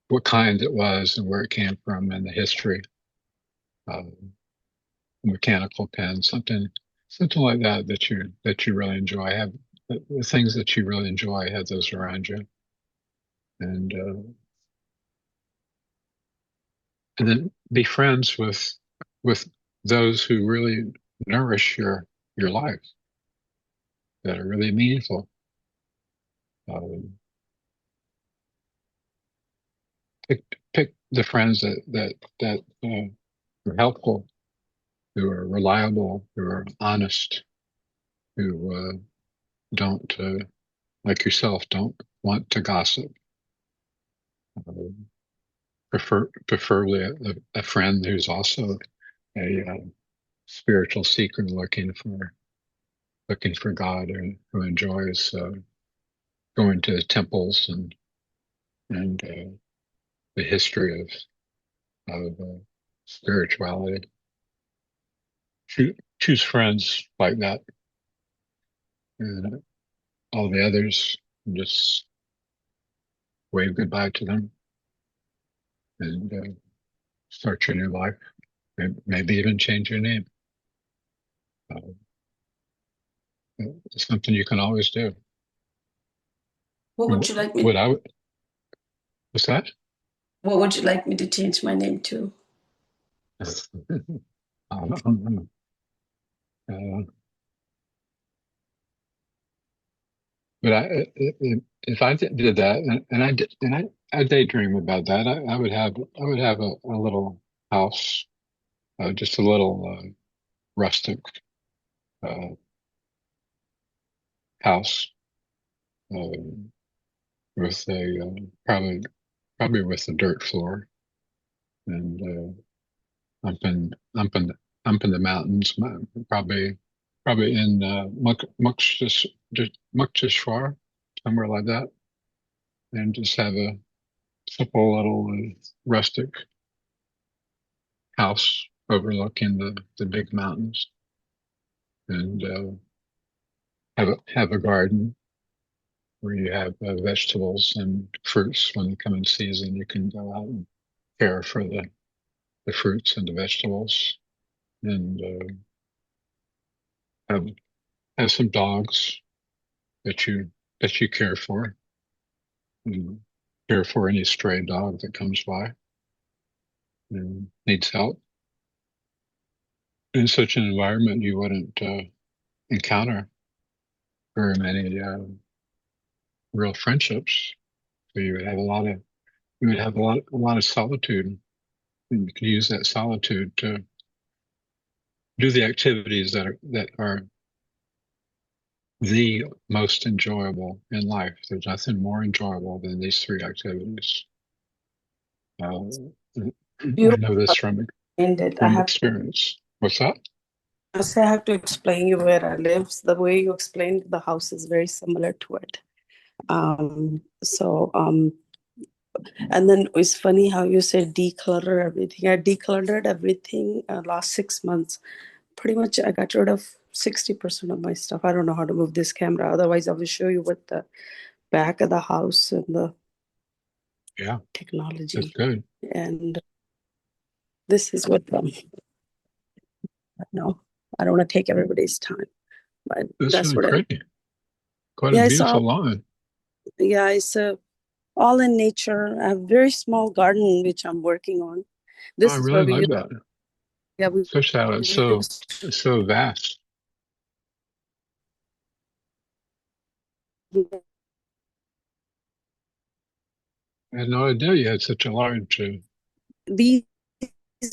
what kind it was and where it came from and the history. Um, Mechanical pen, something like that you really enjoy. Have the things that you really enjoy. Have those around you, and then be friends with those who really nourish your life, that are really meaningful. Um, pick the friends that are helpful, who are reliable, who are honest, who don't, like yourself, don't want to gossip. Preferably a friend who's also a spiritual seeker looking for God, and who enjoys going to temples and the history of spirituality. Choose friends like that, and all the others, just wave goodbye to them and start your new life. Maybe even change your name. It's something you can always do. What would you like me? What I would, what's that? What would you like me to change my name to? I don't know. But if I did that, I daydream about that, I would have a little house, just a little rustic uh, house uh, with a probably with a dirt floor, and up in up in up in the mountains, probably in Muktseshwar, somewhere like that, and just have a simple little rustic house overlooking the big mountains, and have a garden where you have vegetables and fruits when they come in season. You can go out and care for the fruits and the vegetables, and have have some dogs that you care for, and care for any stray dog that comes by and needs help. In such an environment, you wouldn't encounter very many real friendships. So you would have a lot of solitude, and you can use that solitude to do the activities that are the most enjoyable in life. There's nothing more enjoyable than these three activities. I You know this explained it. from experience. What's that? I say I have to explain you where I live. The way you explained the house is very similar to it. And then it's funny how you said declutter everything. I decluttered everything last 6 months. Pretty much I got rid of 60% of my stuff. I don't know how to move this camera. Otherwise, I will show you what the back of the house and the Yeah, that's technology. good. And this is what no, I don't want to take everybody's time, but That's that's really what I. pretty. Quite a Yeah, beautiful lawn. it's all in nature. I have a very small garden which I'm working on. Oh, I This is where really we like use. that. Yeah, we Especially how use. it's so vast. I had no idea you had such a large, These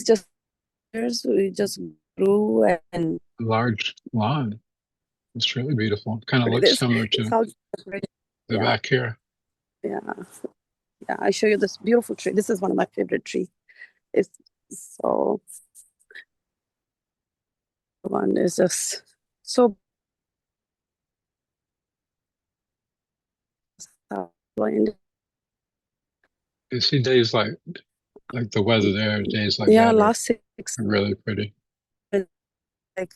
just we just grew and large lawn. It's really beautiful. Kind of looks this similar it's to all separated. the Yeah, back here. yeah, yeah. I show you this beautiful tree. This is one of my favorite trees. It's so one is just so blind. You see days like the weather there, days like Yeah, that are last 6 really pretty. like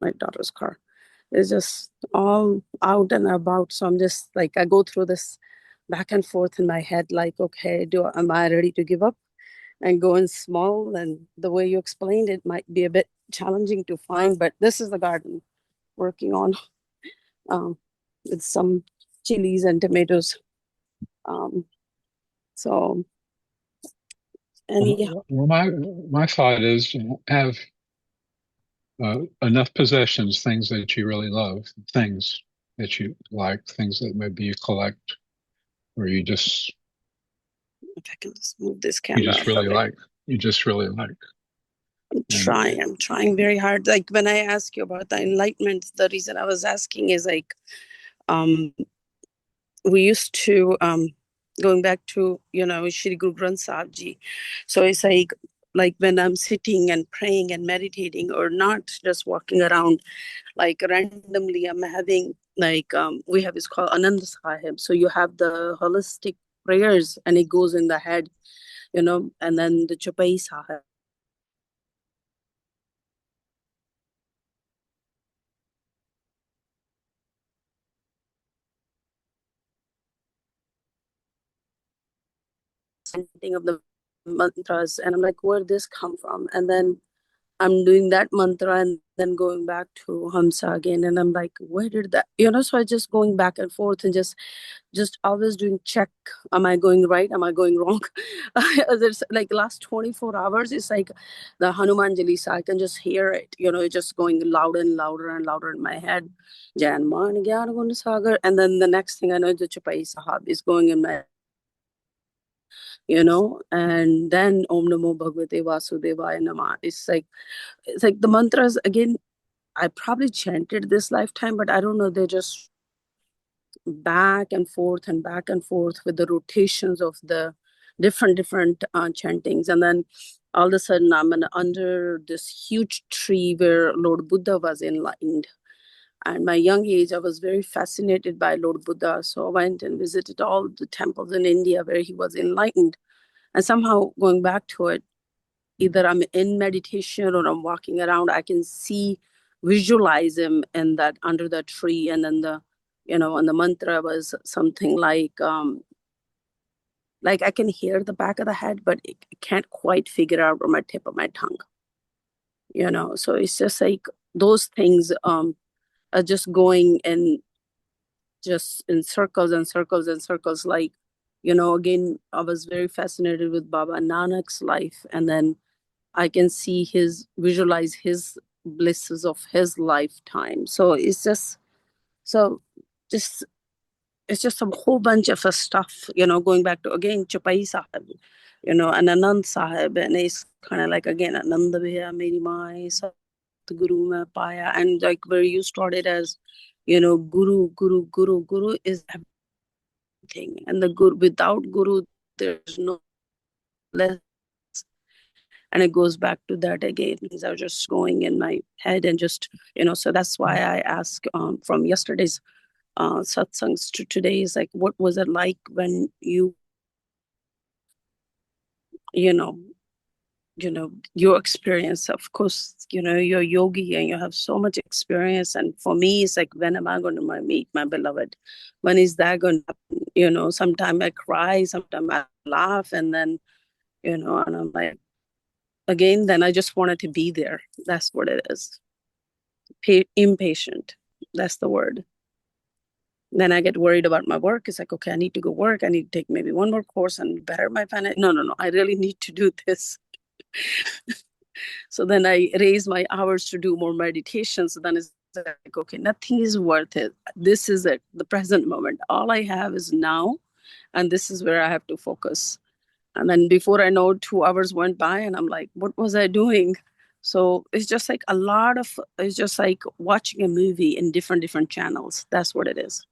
my daughter's car. It's just all out and about. So I'm just like I go through this back and forth in my head, like, okay, am I ready to give up and go in small? And the way you explained it might be a bit challenging to find, but this is the garden working on um, with some chilies and tomatoes. Um, so and yeah, Well, my thought is, have enough possessions, things that you really love, things that you like, things that maybe you collect, or if I can just move this you camera just out of really it. like. you just really like. I'm trying very hard. Like when I ask you about the enlightenment, the reason I was asking is like, we used to, going back to, Shri Guru Granth Sahib Ji. So it's like when I'm sitting and praying and meditating or not just walking around, like randomly I'm having like, we have, it's called Anand Sahib. So you have the holistic prayers and it goes in the head, and then the Chapai Sahib. Chanting of the mantras, and I'm like, where did this come from? And then I'm doing that mantra and then going back to Hamsa again, and I'm like, where did that, so I just going back and forth and just always doing check. Am I going right? Am I going wrong? There's like last 24 hours, it's like the Hanuman Jalisa. I can just hear it, it's just going louder and louder and louder in my head. Janman Gyan Gun Sagar. And then the next thing I know, the Chapai Sahab is going in my, and then Om Namo Bhagavate Vasudevaya Nama. It's like the mantras again. I probably chanted this lifetime, but I don't know. They're just back and forth and back and forth with the rotations of the different chantings. And then all of a sudden I'm under this huge tree where Lord Buddha was enlightened. And my young age, I was very fascinated by Lord Buddha. So I went and visited all the temples in India where he was enlightened. And somehow going back to it, either I'm in meditation or I'm walking around, I can visualize him in that under the tree. And then and the mantra was something like I can hear the back of the head, but it can't quite figure out on my tip of my tongue. So it's just like those things are just going and just in circles and circles and circles. Like, again, I was very fascinated with Baba Nanak's life, and then I can visualize his blisses of his lifetime. So so just it's just a whole bunch of stuff, going back to again Chapai Sahib, and Anand Sahib, and it's kind of like again Anand Bhaiya Meri Mai Satguru mein paya, and like where you started as, Guru is everything, and the Guru, without Guru there's no less. And it goes back to that again. Things are just going in my head and just, so that's why I ask from yesterday's satsangs to today is like, what was it like when you know, your experience, of course, you're yogi and you have so much experience. And for me, it's like, when am I going to meet my beloved? When is that going to happen? Sometimes I cry, sometimes I laugh, and then, and I'm like, again, then I just wanted to be there. That's what it is. Impatient. That's the word. Then I get worried about my work. It's like, okay, I need to go work. I need to take maybe one more course and better my finance. No. I really need to do this. So then I raise my hours to do more meditation. So then it's like, okay, nothing is worth it. This is it, the present moment. All I have is now. And this is where I have to focus. And then before I know, 2 hours went by and I'm like, what was I doing? So it's just like it's just like watching a movie in different channels. That's what it is.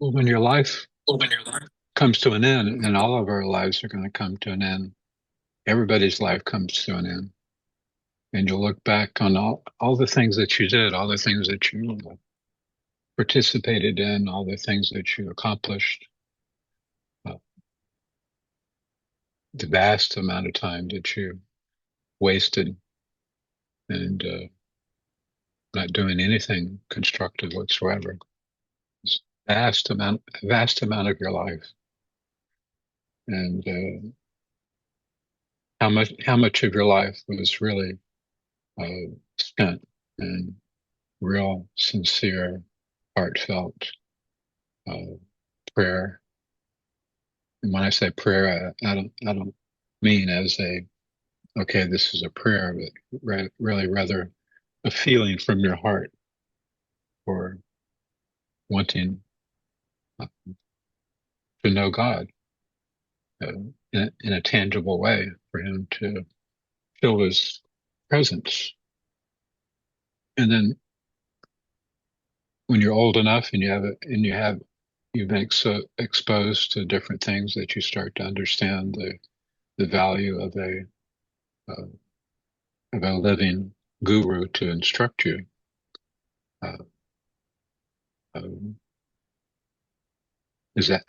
Well, when your life comes to an end, and all of our lives are going to come to an end, everybody's life comes to an end. And you'll look back on all the things that you did, all the things that you participated in, all the things that you accomplished, the vast amount of time that you wasted and not doing anything constructive whatsoever. It's a vast amount of your life. And how much of your life was really spent in real, sincere, heartfelt prayer. And when I say prayer, I don't mean as okay, this is a prayer, but really rather a feeling from your heart for wanting to know God in a tangible way for him to feel his presence. And then when you're old enough and you've been exposed to different things that you start to understand the value uh, of a living guru to instruct you. Uh, um, is that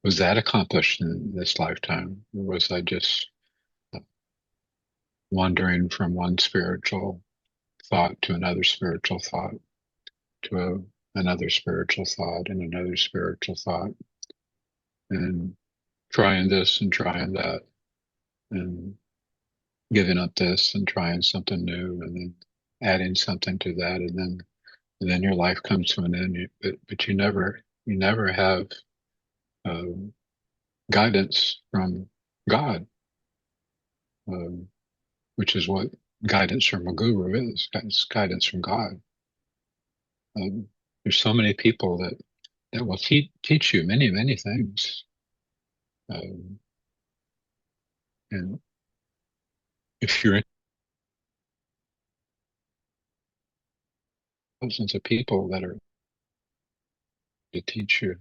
was that accomplished in this lifetime, or was I just wandering from one spiritual thought to another spiritual thought to another spiritual thought and another spiritual thought, and trying this and trying that, and giving up this and trying something new, and then adding something to that, and then your life comes to an end. But you never have guidance from God, um, which is what guidance from a guru is. It's guidance from God. Um, there's so many people that will teach you many things, um, and if you're in thousands of people that are to teach you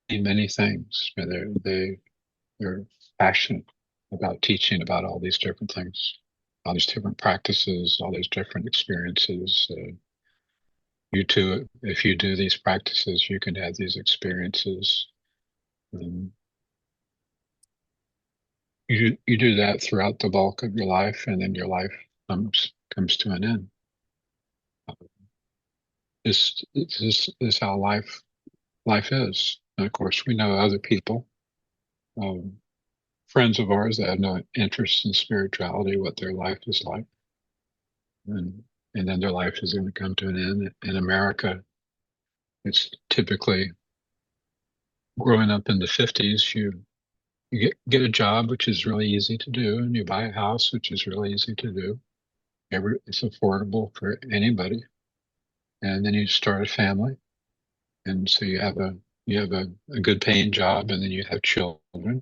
many things, they're passionate about teaching about all these different things, all these different practices, all these different experiences. You too, if you do these practices, you can have these experiences. Um, you do that throughout the bulk of your life, and then your life comes to an end. This is how life is. And of course, we know other people, um, friends of ours that have no interest in spirituality, what their life is like, and and then their life is going to come to an end. In America, it's typically growing up in the 50s. You get a job, which is really easy to do, and you buy a house, which is really easy to do. It's affordable for anybody, and then you start a family, and so you have a good paying job, and then you have children,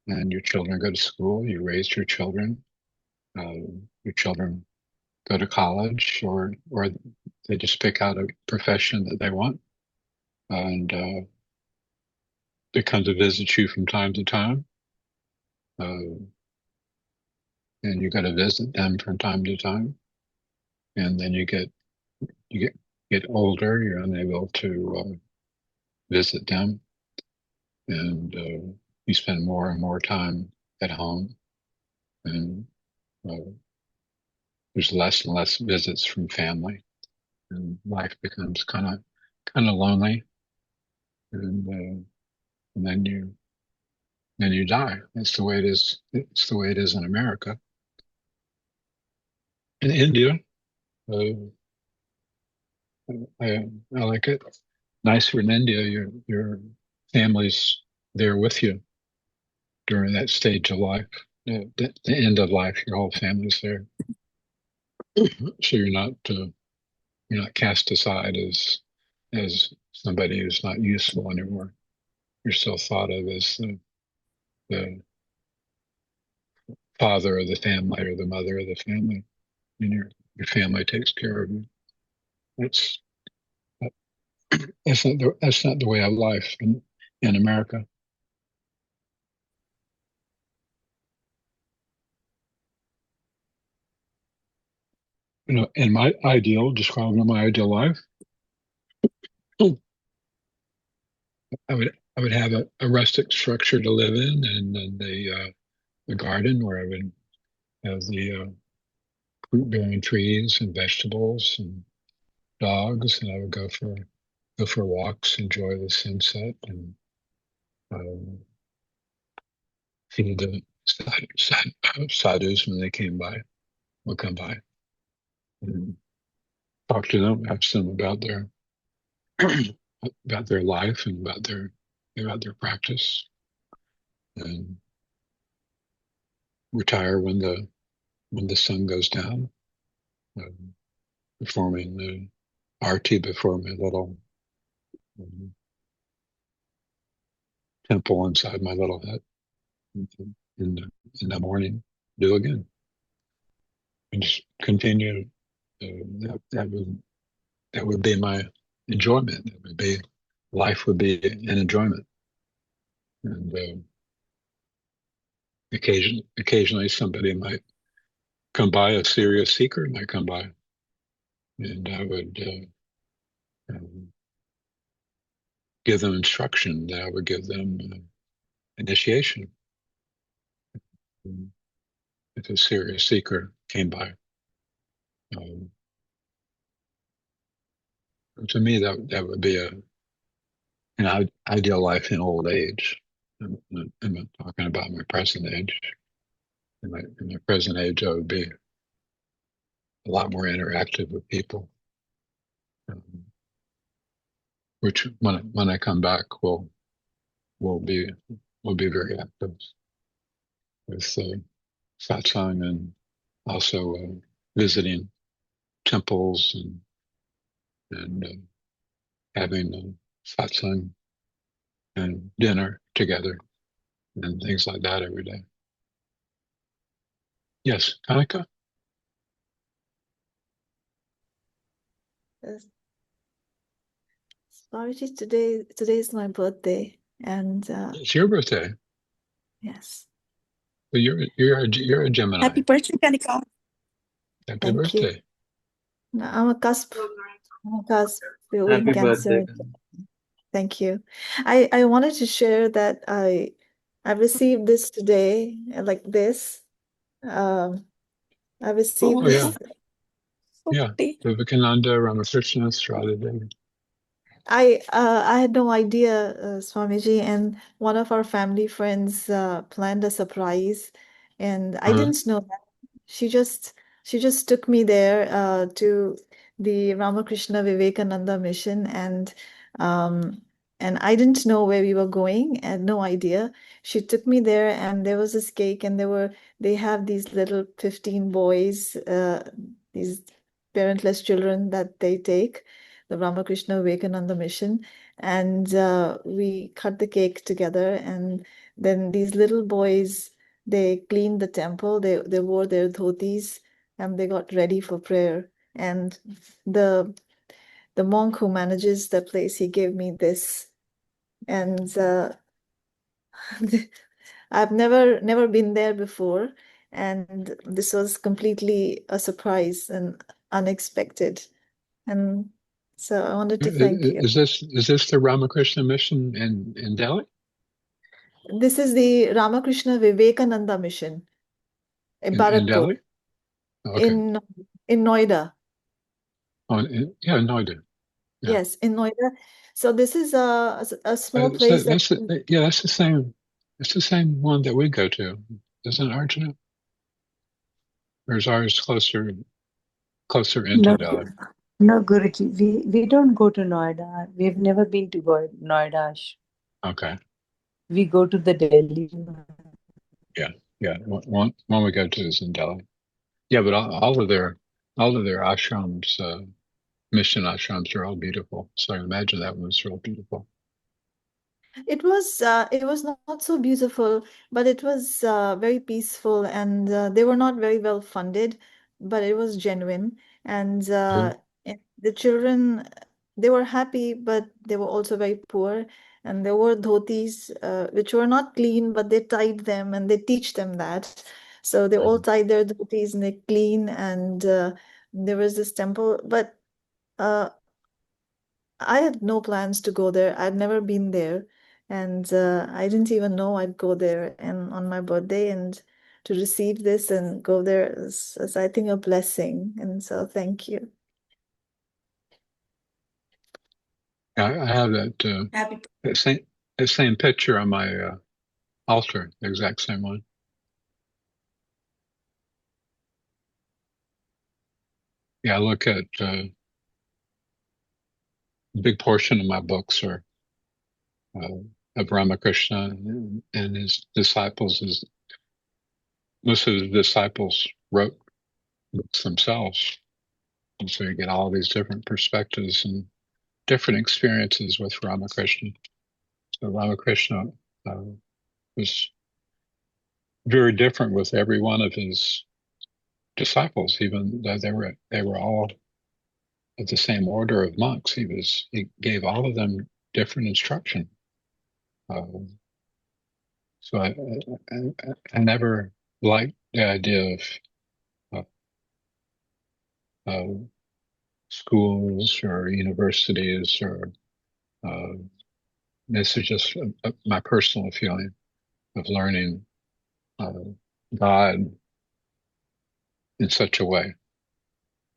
and your children go to school. You raise your children. Your children go to college, or they just pick out a profession that they want, and they come to visit you from time to time. Uh, and you got to visit them from time to time, and then you get older, you're unable to visit them, and you spend more and more time at home, and uh, there's less and less visits from family, and life becomes kind of lonely, and then you die. That's the way it is. It's the way it is in America. In India, uh, I like it. Nicer in India. Your family's there with you during that stage of life, the end of life. Your whole family's there, so you're not cast aside as somebody who's not useful anymore. You're still thought of as the father of the family or the mother of the family, and your family takes care of you. That's that's not the way of life in America. In my describing my ideal life, I would have a rustic structure to live in, and then the garden where I would have the fruit bearing trees and vegetables and dogs, and I would go for walks, enjoy the sunset, and um, feed the sadhus when they would come by, and talk to them, ask them about their about their life and about their practice, and retire when the sun goes down, um, performing the arti before my little um, temple inside my little hut. in the morning, do again, and just continue. That would be my enjoyment. That would be life would be an enjoyment, and occasionally somebody might come by, a serious seeker might come by, and I would um, give them instruction. That I would give them initiation. If a serious seeker came by, um, to me that would be an ideal life in old age. I'm not talking about my present age. In my present age, I would be a lot more interactive with people, um, which when I come back will be will be very active with satsang and also visiting temples and having satsang and dinner together and things like that every day. Yes, Kanika? Yes. Swamiji, today is my birthday, and It's your birthday. yes, But you're a Gemini. Happy birthday, Kanika. Happy thank you. birthday. No, I'm a cusp in Happy Cancer. birthday. Thank you. I wanted to share that I received this today, like this. I received Oh yeah, this. So yeah. pretty. Vivekananda, Ramakrishna, Radha. I had no idea, Swamiji, and one of our family friends planned a surprise, and I Uh-huh. didn't know that. She just took me there to the Ramakrishna Vivekananda mission, um, and I didn't know where we were going. I had no idea. She took me there, and there was this cake, and they have these little 15 boys, these parentless children that they take the Ramakrishna Vivekananda mission, and we cut the cake together, and then these little boys, they cleaned the temple, they wore their dhotis, and they got ready for prayer. And the the monk who manages the place, he gave me this, and I've never been there before, and this was completely a surprise and unexpected. And so I wanted to thank you. Is this the Ramakrishna mission in Delhi? This is the Ramakrishna Vivekananda mission in In Bharatpur, Delhi? Okay. in in Noida. Oh, yeah, Noida. Yeah. Yes, in Noida. So this is a small So place that that's the same. It's the same one that we go to, isn't it, Arjuna? Or is ours closer into No, Delhi? no, Guruji. We don't go to Noida. We've never been to Noida. Okay. We go to the Delhi. Yeah. Yeah. One we go to is in Delhi. Yeah, but all of their ashrams, mission ashrams are all beautiful. So I imagine that one was real beautiful. it was not so beautiful, but it was very peaceful, and they were not very well funded, but it was genuine. And Mhm. the children, they were happy, but they were also very poor. And there were dhotis, which were not clean, but they tied them, and they teach them that. So they all Mhm. tied their dhotis and they clean. And there was this temple, but uh, I had no plans to go there. I'd never been there, and I didn't even know I'd go there. And on my birthday, and to receive this and go there is, I think, a blessing. And so, thank you. I have Happy that same picture on my altar, the exact same one. Yeah, I look at a big portion of my books are uh, of Ramakrishna and his disciples. Most of the disciples wrote books themselves, and so you get all these different perspectives and different experiences with Ramakrishna. So Ramakrishna uh, was very different with every one of his disciples, even though they were all of the same order of monks. He gave all of them different instruction. So I never liked the idea of schools or universities or uh, this is just my personal feeling of learning uh, God in such a way,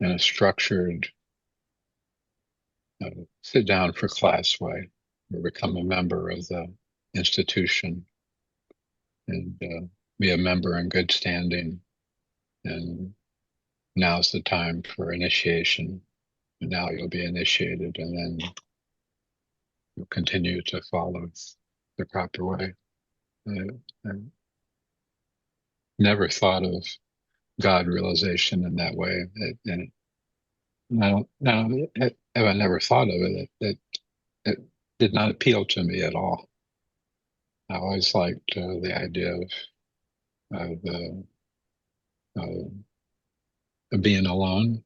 in a structured, sit down for class way, or become a member of the institution and be a member in good standing. And now's the time for initiation. And now you'll be initiated, and then you'll continue to follow the proper way. I never thought of God realization in that way. And I never thought of it. It did not appeal to me at all. I always liked the idea of being alone,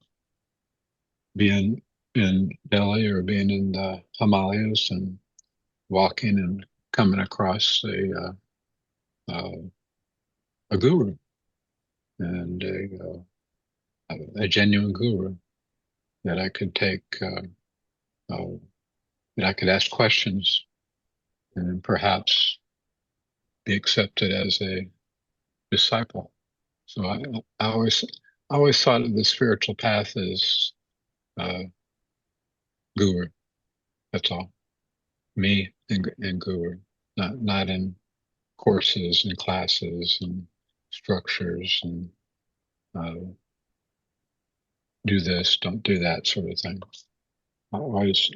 being in Delhi or being in the Himalayas and walking and coming across a guru and a genuine guru that I could take, that I could ask questions and perhaps be accepted as a disciple. So I always thought of the spiritual path as guru. That's all. Me and guru, not in courses and classes and structures and do this, don't do that sort of thing. I always,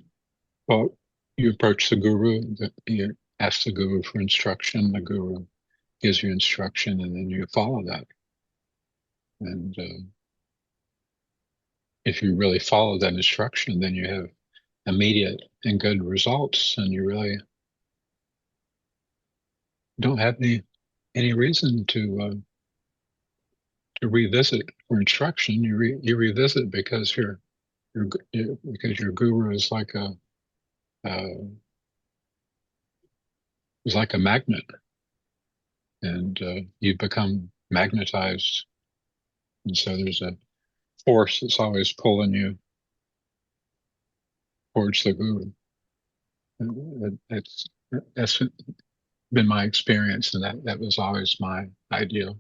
well, you approach the guru, you ask the guru for instruction, the guru gives you instruction, and then you follow that. And if you really follow that instruction, then you have immediate and good results, and you really don't have any reason to revisit for instruction. You revisit because because your guru is like a magnet, and you become magnetized, and so there's a force that's always pulling you towards the guru. And that's been my experience, and that was always my ideal.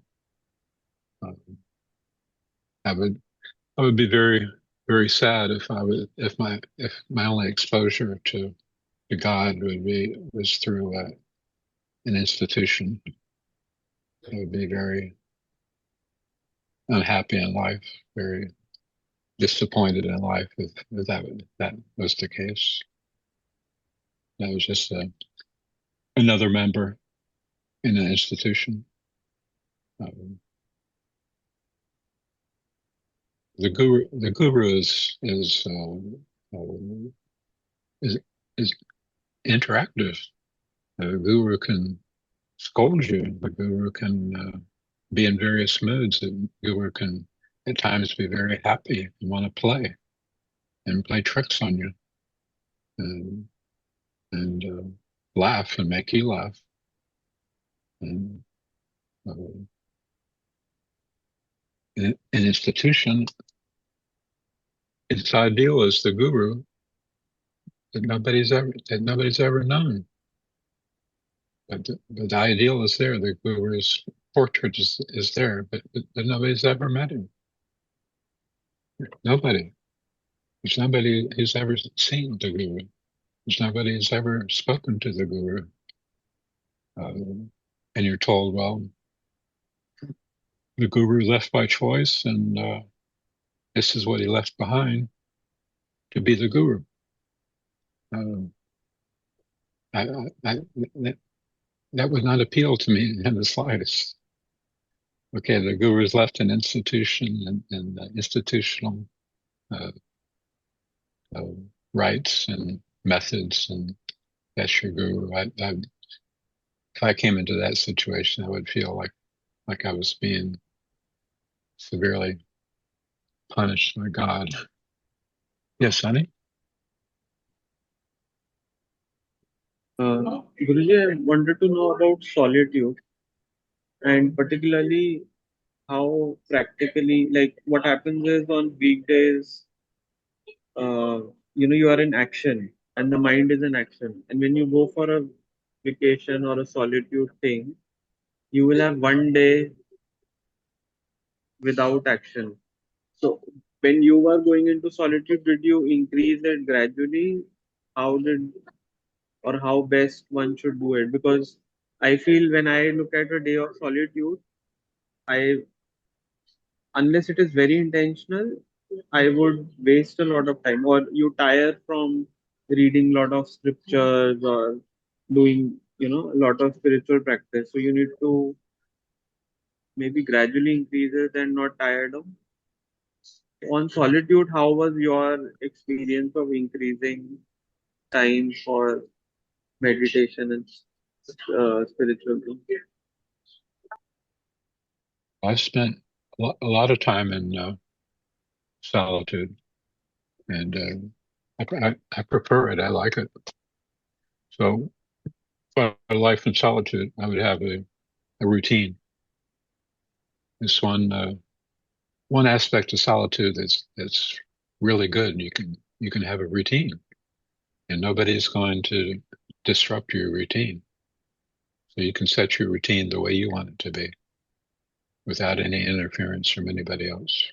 I would be very, very sad if my only exposure to God was through an institution. I would be very unhappy in life, very disappointed in life if that was the case. That was just another member in an institution. The guru is interactive. The guru can scold you. The guru can be in various moods. The guru can at times be very happy and want to play and play tricks on you and laugh and make you laugh. And an institution, its ideal is the guru that nobody's ever known. But the ideal is there. The guru's portrait is there, but nobody's ever met him. Nobody. There's nobody who's ever seen the guru. There's nobody who's ever spoken to the guru. And you're told, well, the guru left by choice, and this is what he left behind to be the guru. That would not appeal to me in the slightest. Okay, the guru's left an institution and institutional rights and methods, and that's your guru. If I came into that situation, I would feel like like I was being severely punished by God. Yes, honey? Guruji, I wanted to know about solitude and particularly how practically, like what happens is on weekdays, uh, you are in action and the mind is in action. And when you go for a vacation or a solitude thing, you will have one day without action. So when you were going into solitude, did you increase it gradually? How did or how best one should do it? Because I feel when I look at a day of solitude, I unless it is very intentional, I would waste a lot of time, or you tire from reading a lot of scriptures or doing, a lot of spiritual practice. So you need to maybe gradually increase it and not tired of. On solitude, how was your experience of increasing time for meditation and spiritual things? I spent a lot of time in solitude, and I prefer it. I like it. So for a life in solitude, I would have a routine. This one aspect of solitude that's really good. You can have a routine, and nobody's going to disrupt your routine. So you can set your routine the way you want it to be, without any interference from anybody else.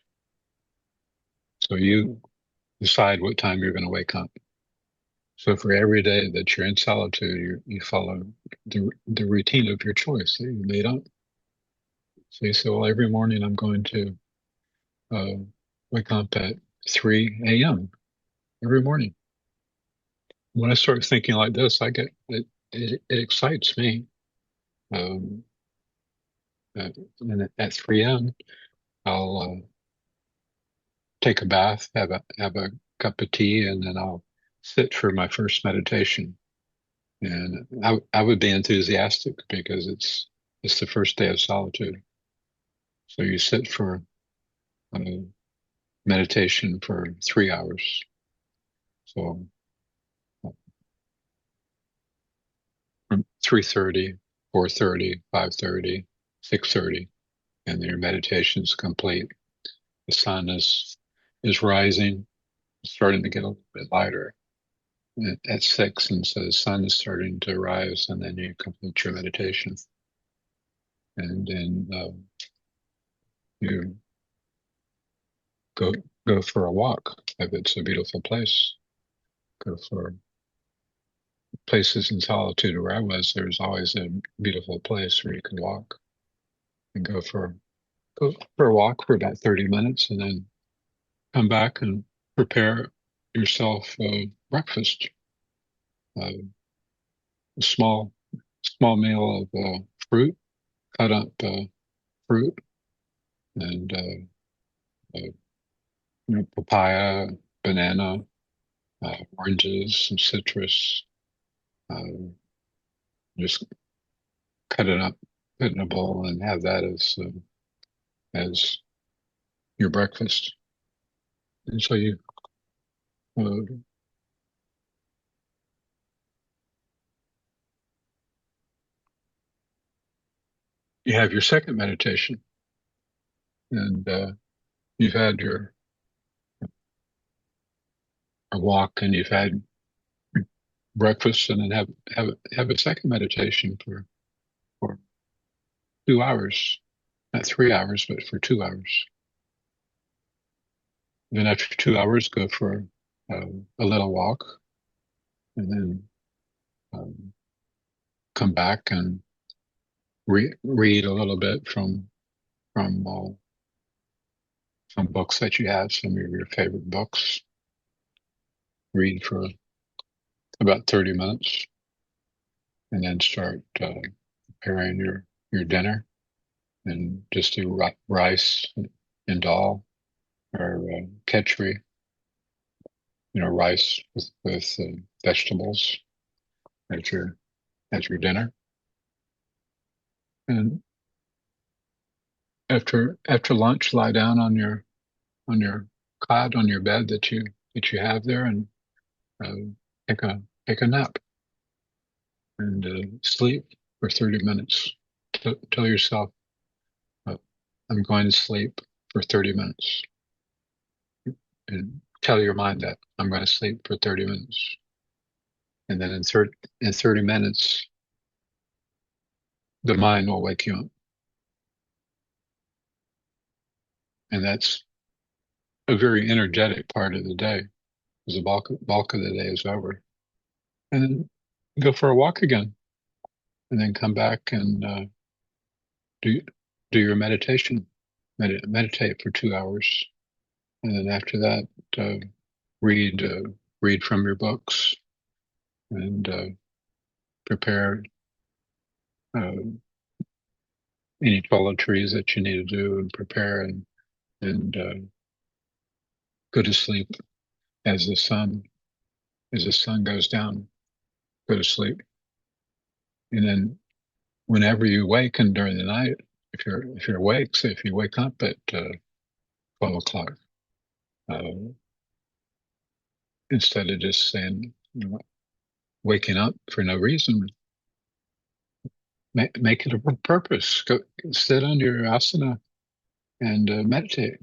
So you decide what time you're going to wake up. So for every day that you're in solitude, you follow the routine of your choice that you made up. So you say, well, every morning I'm going to uh, wake up at 3 a.m. every morning. When I start thinking like this, I get it excites me. Um, and at 3 a.m., I'll take a bath, have a cup of tea, and then I'll sit for my first meditation. And I would be enthusiastic because it's the first day of solitude. So you sit for uh, meditation for 3 hours. So from 3:30, 4:30, 5:30, 6:30, and then your meditation is complete. The sun is rising, starting to get a little bit lighter at 6, and so the sun is starting to rise, and then you complete your meditation, and then you go go for a walk if it's a beautiful place. Go for places in solitude. Where I was, there was always a beautiful place where you could walk and go for a walk for about 30 minutes, and then come back and prepare yourself breakfast. Uh, a small meal of fruit, cut up fruit, and papaya, banana, oranges, some citrus. Uh, just cut it up, put it in a bowl, and have that as your breakfast. And so uh, you have your second meditation, and you've had your a walk, and you've had breakfast, and then have a second meditation for 2 hours, not 3 hours, but for 2 hours. Then after 2 hours, go for a little walk, and then um, come back and read a little bit from some books that you have, some of your favorite books. Read for about 30 minutes, and then start preparing your dinner, and just do rice and dal, or khichdi, rice with vegetables as your dinner. And after lunch, lie down on your cot on your bed that you have there, and uh, take a nap and sleep for 30 minutes. Tell yourself, uh, I'm going to sleep for 30 minutes, and tell your mind that I'm going to sleep for 30 minutes, and then in 30 minutes, the mind will wake you up, and that's a very energetic part of the day. Because the bulk of the day is over, and then go for a walk again, and then come back and do do your meditation. Meditate for 2 hours, and then after that, uh, read read from your books and prepare uh, any toiletries that you need to do, and prepare and go to sleep as the sun goes down. Go to sleep, and then whenever you awaken during the night, if you're awake, say if you wake up at 12 o'clock, uh, instead of just saying, waking up for no reason, make it a purpose. Go sit on your asana and meditate.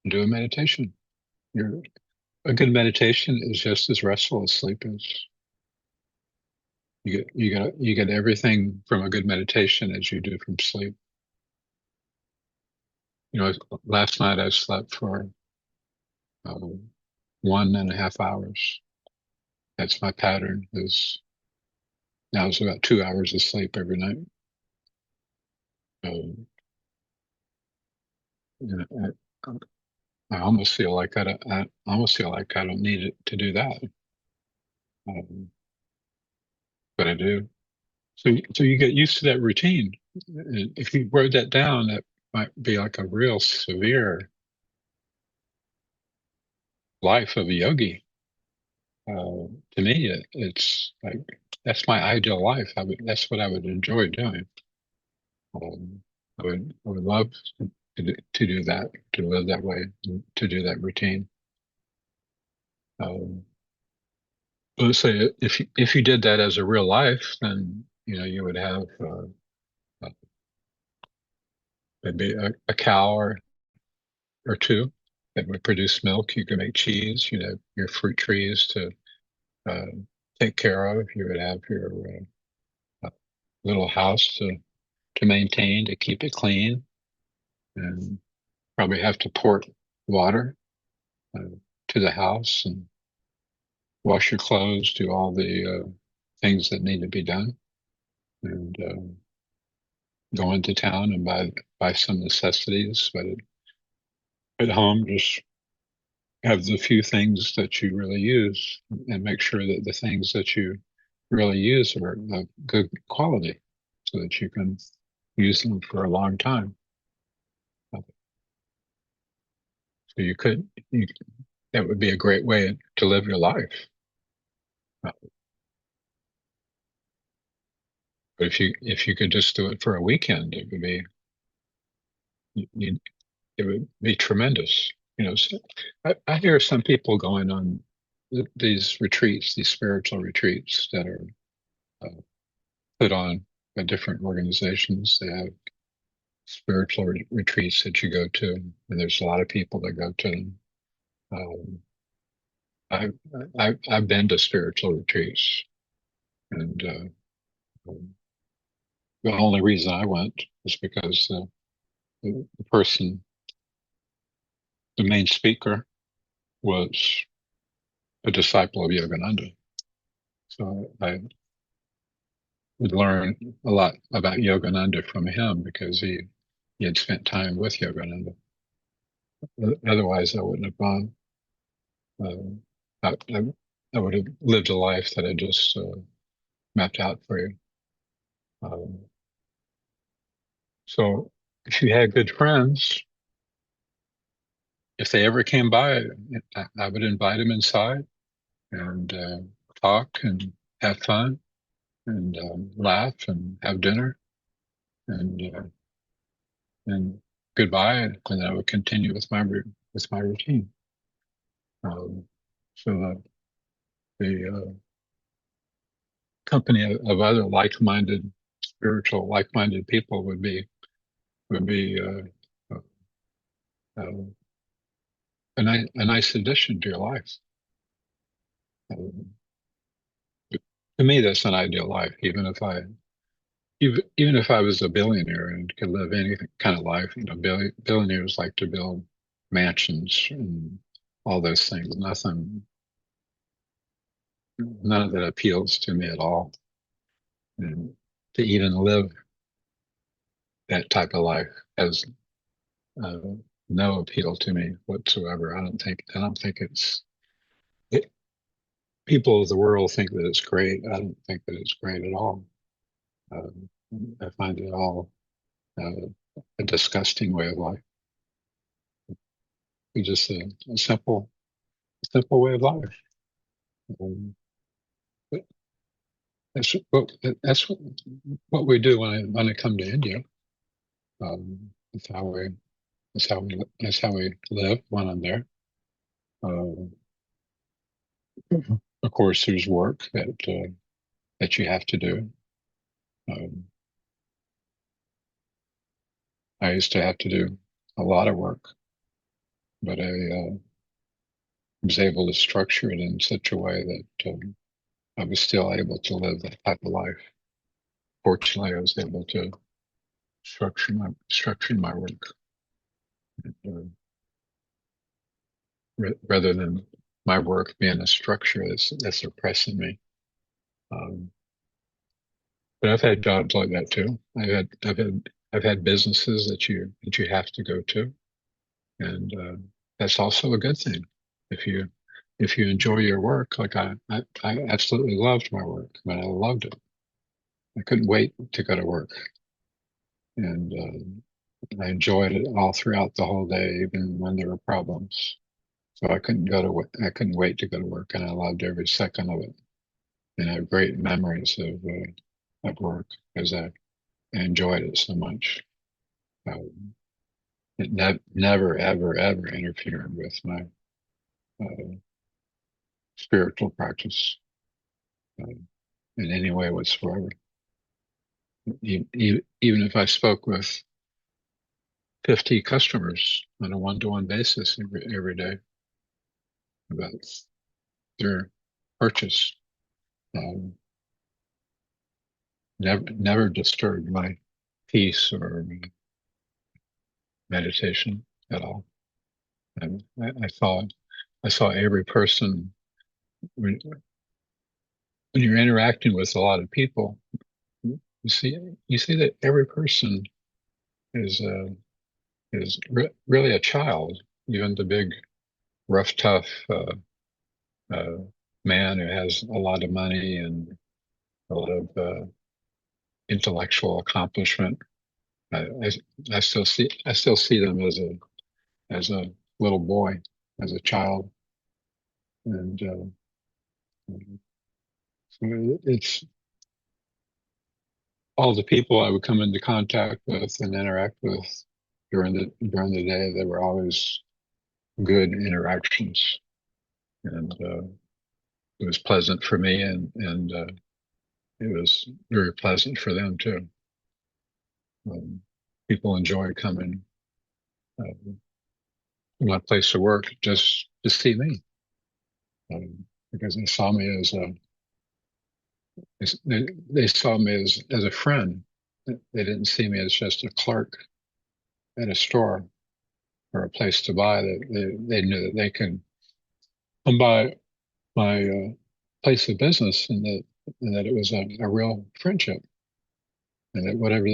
Do a meditation. A good meditation is just as restful as sleep is. You get everything from a good meditation as you do from sleep. Last night I slept for uh, 1.5 hours. That's my pattern. Now it's about 2 hours of sleep every night. Um, I almost feel like I almost feel like I don't need it to do that, um, but I do. So you get used to that routine. And if you wrote that down, that might be like a real severe life of a yogi. To me, it's like that's my ideal life. That's what I would enjoy doing. Um, I would love to do that, to live that way, to do that routine. Um, let's say if you did that as a real life, then you would have maybe a cow or two that would produce milk. You could make cheese. You'd have your fruit trees to uh, take care of. You would have your little house to maintain, to keep it clean, and probably have to port water uh, to the house and wash your clothes, do all the things that need to be done, and go into town and buy some necessities. But at home, just have the few things that you really use, and make sure that the things that you really use are of good quality, so that you can use them for a long time. So that would be a great way to live your life. But if you could just do it for a weekend, you, it would be tremendous. So I hear some people going on these retreats, these spiritual retreats that are uh, put on by different organizations. They have spiritual retreats that you go to, and there's a lot of people that go to them. Um, I've been to spiritual retreats, and um, the only reason I went was because the person, the main speaker, was a disciple of Yogananda. So I would learn a lot about Yogananda from him because he had spent time with Yogananda. Otherwise, I wouldn't have gone. I would have lived a life that I just mapped out for you. Um, so if you had good friends, if they ever came by, I would invite them inside and talk and have fun and laugh and have dinner. and goodbye, and then I would continue with my routine. So the company of other spiritual like-minded people would be uh, uh, a nice addition to your life. To me, that's an ideal life. Even if I was a billionaire and could live any kind of life, billionaires like to build mansions and all those things. None of that appeals to me at all. And to even live that type of life has uh, no appeal to me whatsoever. I don't think it, people of the world think that it's great. I don't think that it's great at all. I find it all a disgusting way of life. It's just a simple way of life. Um, but that's what we do when I come to India. That's how we that's how we live when I'm there. Uh, of course, there's work that you have to do. Um, I used to have to do a lot of work, but I was able to structure it in such a way that I was still able to live that type of life. Fortunately, I was able to structure my work uh, rather than my work being a structure that's oppressing me. Um, but I've had jobs like that too. I've had businesses that you have to go to, and that's also a good thing. If you if you enjoy your work, like I absolutely loved my work. I mean, I loved it. I couldn't wait to go to work, and I enjoyed it all throughout the whole day, even when there were problems. So I couldn't wait to go to work, and I loved every second of it. And I have great memories of work because I enjoyed it so much. It never, ever, ever interfered with my uh, spiritual practice uh, in any way whatsoever. Even if I spoke with 50 customers on a one-to-one basis every day about their purchase, um, never disturbed my peace or meditation at all. And I saw every person when you're interacting with a lot of people, you see that every person is really a child, even the big, rough, tough uh, man who has a lot of money and a lot of intellectual accomplishment. I, I, I still see them as a little boy, as a child, and so it's all the people I would come into contact with and interact with during the day. They were always good interactions, and it was pleasant for me, and it was very pleasant for them too. People enjoy coming uh, to my place of work just to see me, because they saw me they saw me as a friend. They didn't see me as just a clerk at a store or a place to buy. They knew that they could come by my place of business, and that it was a real friendship, and that whatever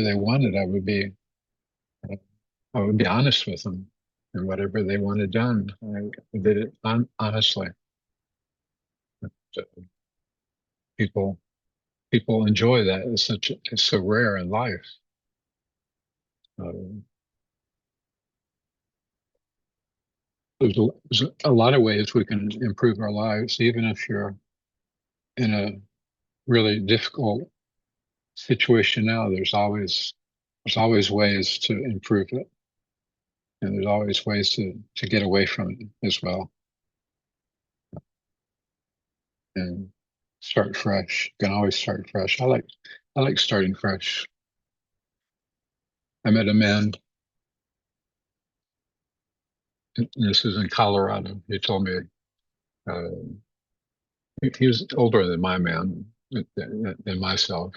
they wanted, I would be honest with them, and whatever they wanted done, I did it honestly. So people people enjoy that. It's so rare in life. Uh, there's a lot of ways we can improve our lives, even if you're in a really difficult situation now, there's always ways to improve it, and there's always ways to get away from it as well, and start fresh. You can always start fresh. I like starting fresh. I met a man, and this is in Colorado. He told me uh, he was older than my man, than myself,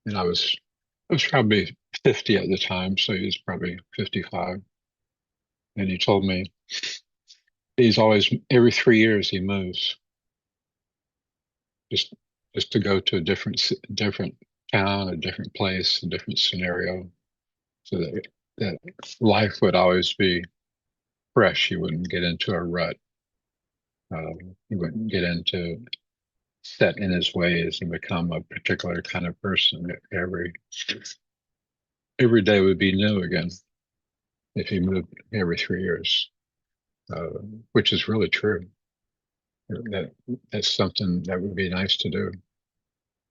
and I was probably 50 at the time, so he was probably 55. And he told me he's always every 3 years he moves, just just to go to a different town, a different place, a different scenario, so that life would always be fresh. You wouldn't get into a rut. You wouldn't get into set in his ways and become a particular kind of person. Every day would be new again if you moved every 3 years, uh, which is really true. That that's something that would be nice to do.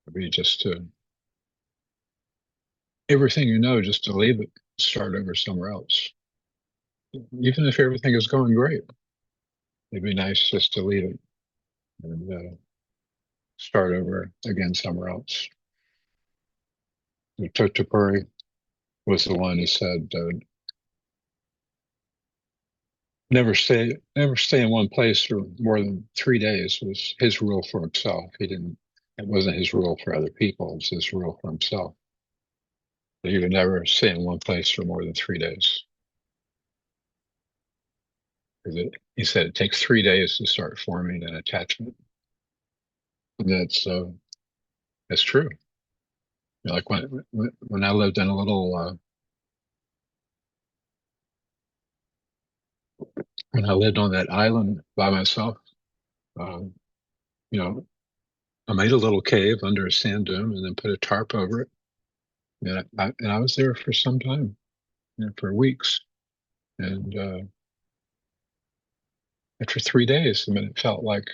Would be just to everything you know, just to leave it, start over somewhere else. Even if everything is going great, it'd be nice just to leave it and start over again somewhere else. Totapuri was the one who said, never stay in one place for more than 3 days was his rule for himself. It wasn't his rule for other people. It was his rule for himself. That he would never stay in one place for more than 3 days. He said it takes 3 days to start forming an attachment. And that's true. Like when I lived in a little, when I lived on that island by myself, um, you know, I made a little cave under a sand dune and then put a tarp over it. And I was there for some time, for weeks. And after 3 days, I mean, it felt like,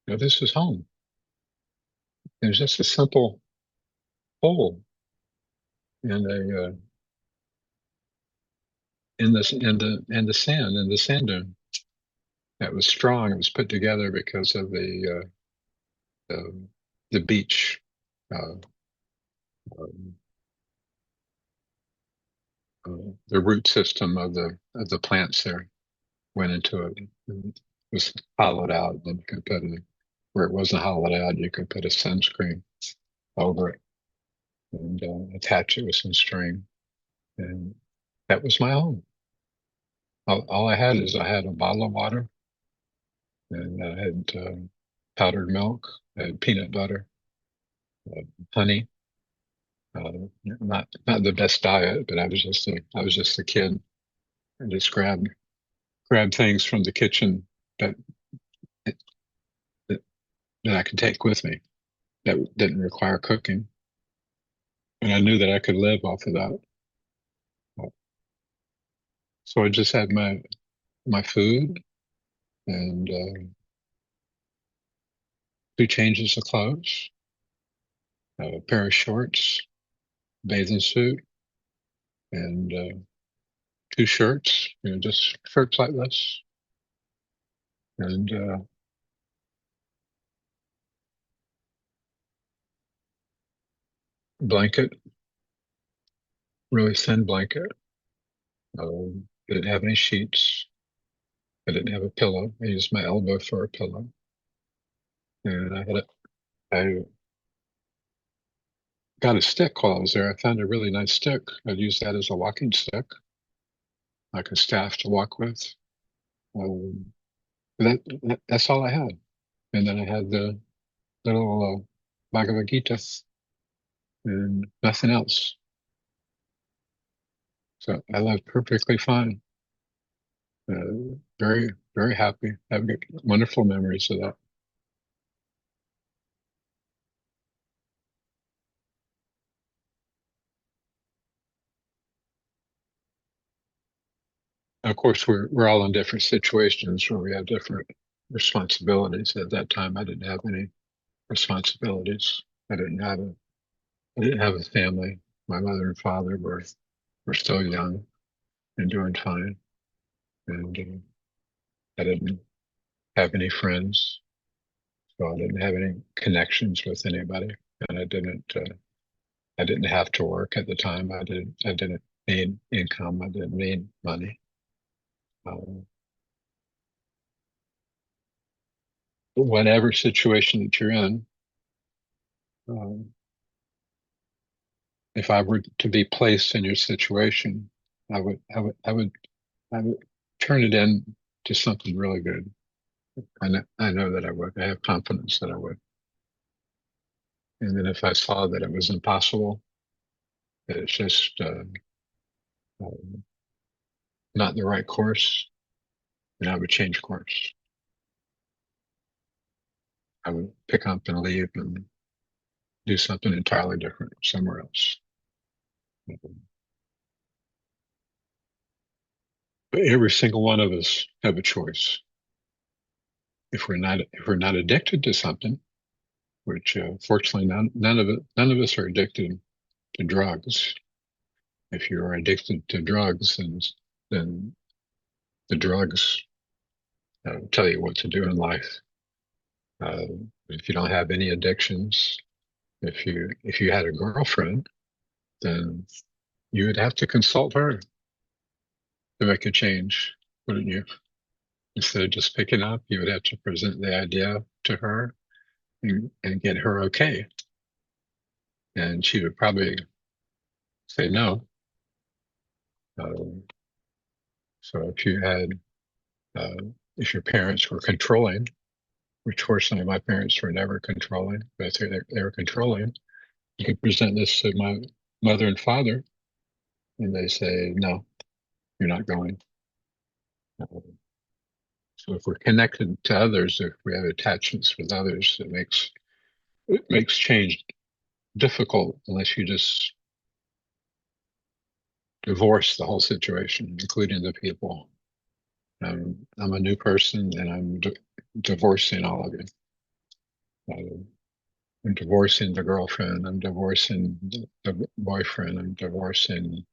this is home. It was just a simple hole in a in the sand dune that was strong. It was put together because of the beach. Uh, um, the root system of the plants there went into it. It was hollowed out. Then you could put where it wasn't hollowed out, you could put a sunscreen over it and attach it with some string. And that was my home. All I had is I had a bottle of water, and I had powdered milk, I had peanut butter, honey. Not the best diet, but I was just a kid and just grabbed things from the kitchen that that, that I could take with me that didn't require cooking, and I knew that I could live off of that. So I just had my food and 2 changes of clothes, a pair of shorts, bathing suit, and 2 shirts, just shirts like this, and blanket, really thin blanket. Didn't have any sheets. I didn't have a pillow. I used my elbow for a pillow, and I got a stick while I was there. I found a really nice stick. I'd use that as a walking stick, like a staff to walk with. Um, that's all I had. And then I had the little Bhagavad Gita and nothing else. So I lived perfectly fine. Very, very happy. I have wonderful memories of that. Of course, we're all in different situations where we have different responsibilities. At that time, I didn't have any responsibilities. I didn't have I didn't have a family. My mother and father were still young and doing fine, and I didn't have any friends, so I didn't have any connections with anybody, and I didn't have to work at the time. I didn't need income. I didn't need money. But whatever situation that you're in, if I were to be placed in your situation, I would turn it into something really good. I know that I would. I have confidence that I would. And then if I saw that it was impossible, that it's just not the right course, then I would change course. I would pick up and leave and do something entirely different somewhere else. But every single one of us have a choice. If we're not addicted to something, which fortunately none of us are addicted to drugs. If you're addicted to drugs, then the drugs tell you what to do in life. If you don't have any addictions, if you had a girlfriend, then you would have to consult her to make a change, wouldn't you? Instead of just picking up, you would have to present the idea to her and get her okay. And she would probably say no. So if your parents were controlling, which fortunately my parents were never controlling, but they were controlling, you could present this to my mother and father, and they say, no, you're not going. So if we're connected to others, if we have attachments with others, it makes change difficult unless you just divorce the whole situation, including the people. I'm a new person, and I'm divorcing all of you. I'm divorcing the girlfriend. I'm divorcing the boyfriend. I'm divorcing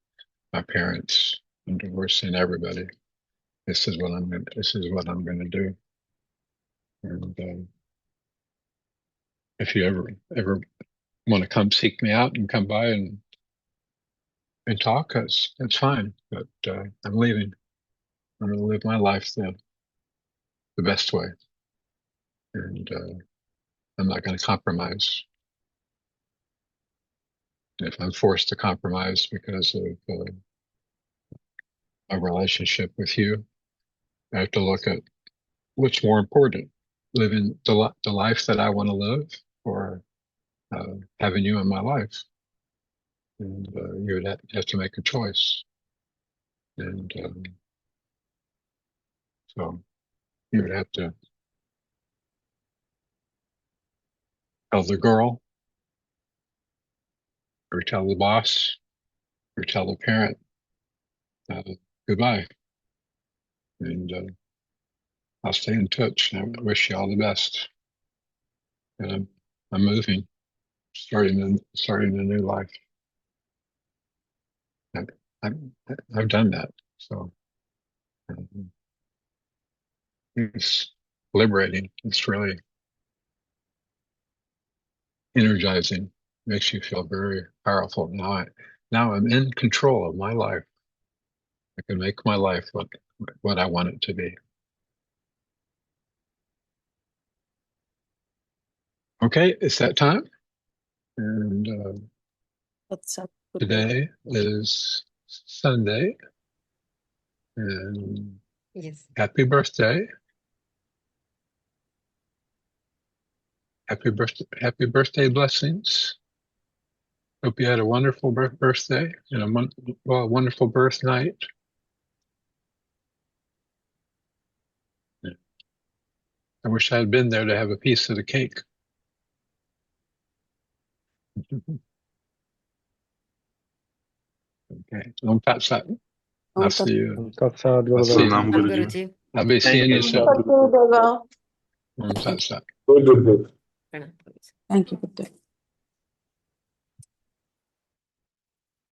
my parents. I'm divorcing everybody. This is what I'm going to do. And if you ever want to come seek me out and come by and talk, that's fine. But I'm leaving. I'm going to live my life the best way, and I'm not going to compromise. If I'm forced to compromise because of my relationship with you, I have to look at what's more important: living the life that I want to live, or having you in my life. And you would have to make a choice. And so you would have to tell the girl, or tell the boss, or tell the parent goodbye. And I'll stay in touch. And I wish you all the best. And I'm moving, starting a new life. I've done that. So it's liberating. It's really energizing. Makes you feel very powerful. Now I'm in control of my life. I can make my life what I want it to be. Okay, it's that time. And What's up? today is Sunday. And Yes. happy birthday. Happy birthday blessings. Hope you had a wonderful birthday and a wonderful birth night. I wish I had been there to have a piece of the cake. Okay. Om Tat Sat. I'll see you. Tat Sat, I'll see Gurudev. Pranam you. Guruji. Guruji. I'll be Thank seeing you. you soon. Thank you, Deva. Om Tat Sat. Pranam, Guruji. Thank you, Gurudev.